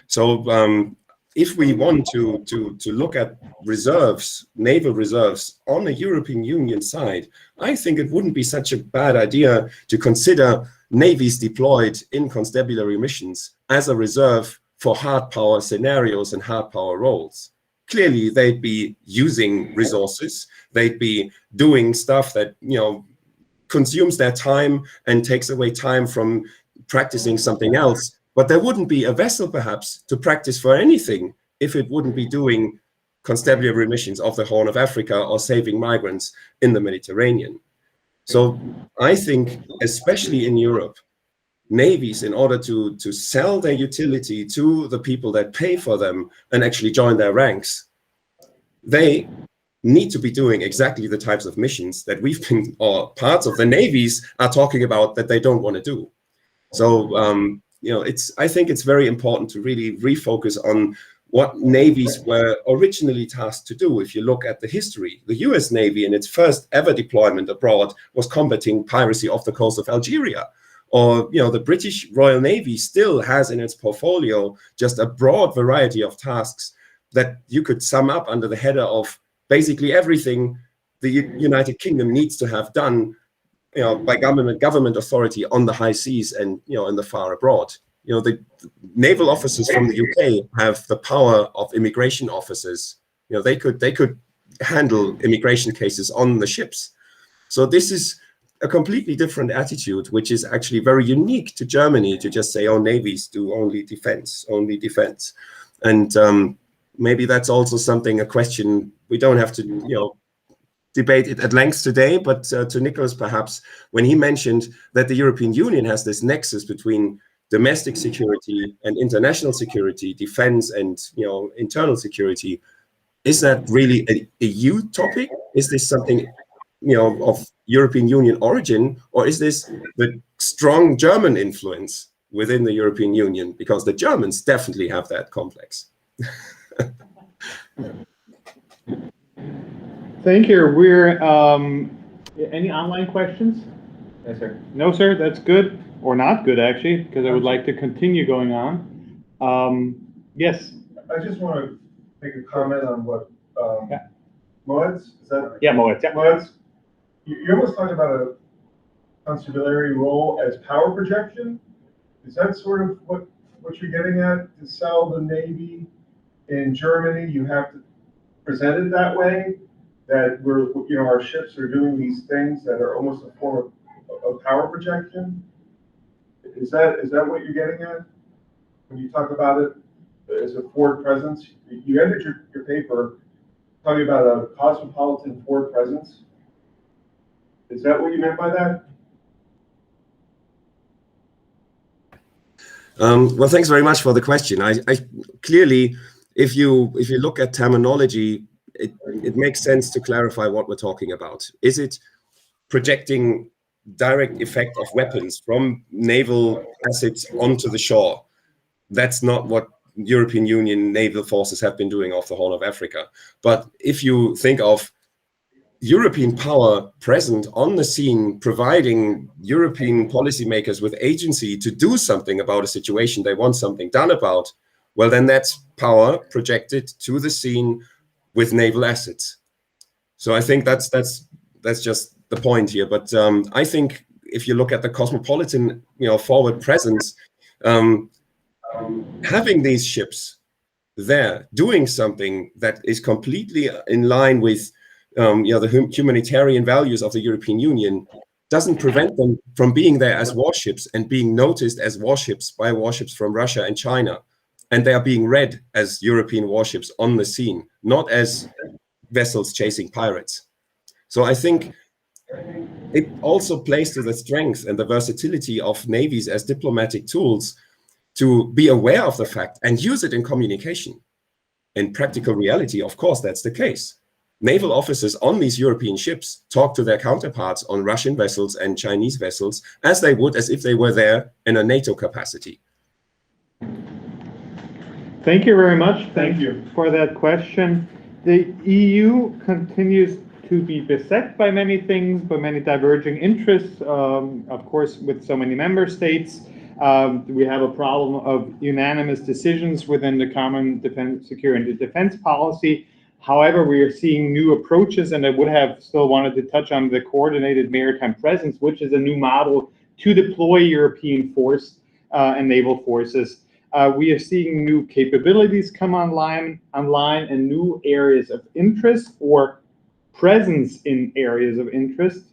So if we want to look at reserves, naval reserves on the European Union side, I think it wouldn't be such a bad idea to consider navies deployed in constabulary missions as a reserve for hard power scenarios and hard power roles. Clearly, they'd be using resources, they'd be doing stuff that, consumes their time and takes away time from practicing something else. But there wouldn't be a vessel, perhaps, to practice for anything if it wouldn't be doing constabulary missions off the Horn of Africa or saving migrants in the Mediterranean. So I think, especially in Europe, navies, in order to sell their utility to the people that pay for them and actually join their ranks, they need to be doing exactly the types of missions that we've been, or parts of the navies are talking about that they don't want to do. So, I think it's very important to really refocus on what navies were originally tasked to do. If you look at the history, the US Navy in its first ever deployment abroad was combating piracy off the coast of Algeria. Or, the British Royal Navy still has in its portfolio just a broad variety of tasks that you could sum up under the header of basically everything the United Kingdom needs to have done, by government authority on the high seas and, in the far abroad. The naval officers from the UK have the power of immigration officers. They could handle immigration cases on the ships. So this is a completely different attitude, which is actually very unique to Germany, to just say, oh, navies do only defense. And maybe that's also a question we don't have to, debate it at length today, but to Nicholas, perhaps, when he mentioned that the European Union has this nexus between domestic security and international security, defense and, internal security, is that really a EU topic? Is this something, of European Union origin, or is this the strong German influence within the European Union? Because the Germans definitely have that complex. Thank you. We're any online questions? Yes, sir. No, sir. That's good, or not good actually, because I would like to continue going on. Yes. I just want to make a comment on what Moetz, is that? Yeah, Moetz. Yeah. Moetz, you almost talked about a constabulary role as power projection. Is that sort of what you're getting at? To sell the Navy in Germany, you have to present it that way, that our ships are doing these things that are almost a form of power projection. Is that what you're getting at when you talk about it as a forward presence? You ended your paper talking about a cosmopolitan forward presence. Is that what you meant by that? Well, thanks very much for the question. I clearly, if you look at terminology, it makes sense to clarify what we're talking about. Is it projecting direct effect of weapons from naval assets onto the shore? That's not what European Union naval forces have been doing off the Horn of Africa. But if you think of European power present on the scene, providing European policymakers with agency to do something about a situation they want something done about, well, then that's power projected to the scene with naval assets. So I think that's just the point here. But I think if you look at the cosmopolitan, forward presence, having these ships there doing something that is completely in line with the humanitarian values of the European Union doesn't prevent them from being there as warships and being noticed as warships by warships from Russia and China. And they are being read as European warships on the scene, not as vessels chasing pirates. So I think it also plays to the strength and the versatility of navies as diplomatic tools to be aware of the fact and use it in communication. In practical reality, of course, that's the case. naval officers on these European ships talk to their counterparts on Russian vessels and Chinese vessels as they would as if they were there in a NATO capacity? Thank you very much. Thank you. For that question. The EU continues to be beset by many things, by many diverging interests. Of course, with so many member states, we have a problem of unanimous decisions within the common defense, security and defense policy. However, we are seeing new approaches, and I would have still wanted to touch on the coordinated maritime presence, which is a new model to deploy European force and naval forces. We are seeing new capabilities come online and new areas of interest or presence in areas of interest.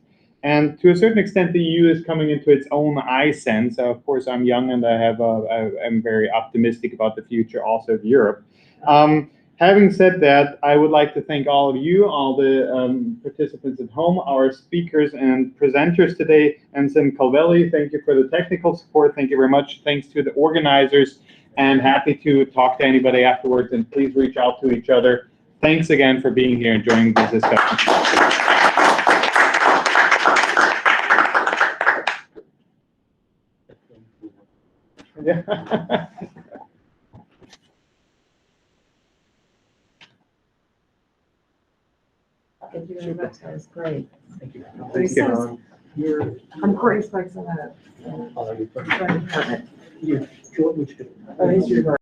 And to a certain extent, the EU is coming into its own eye sense. Of course, I'm young and I'm very optimistic about the future also of Europe. Having said that, I would like to thank all of you, all the participants at home, our speakers and presenters today. Ensign Calvelli, thank you for the technical support. Thank you very much. Thanks to the organizers, and happy to talk to anybody afterwards, and please reach out to each other. Thanks again for being here and joining this discussion. Yeah. Thank you very much. That was great. Thank you. Thank you. I'm Courtney Sparks on the Oh, department. you, which, Oh, he's your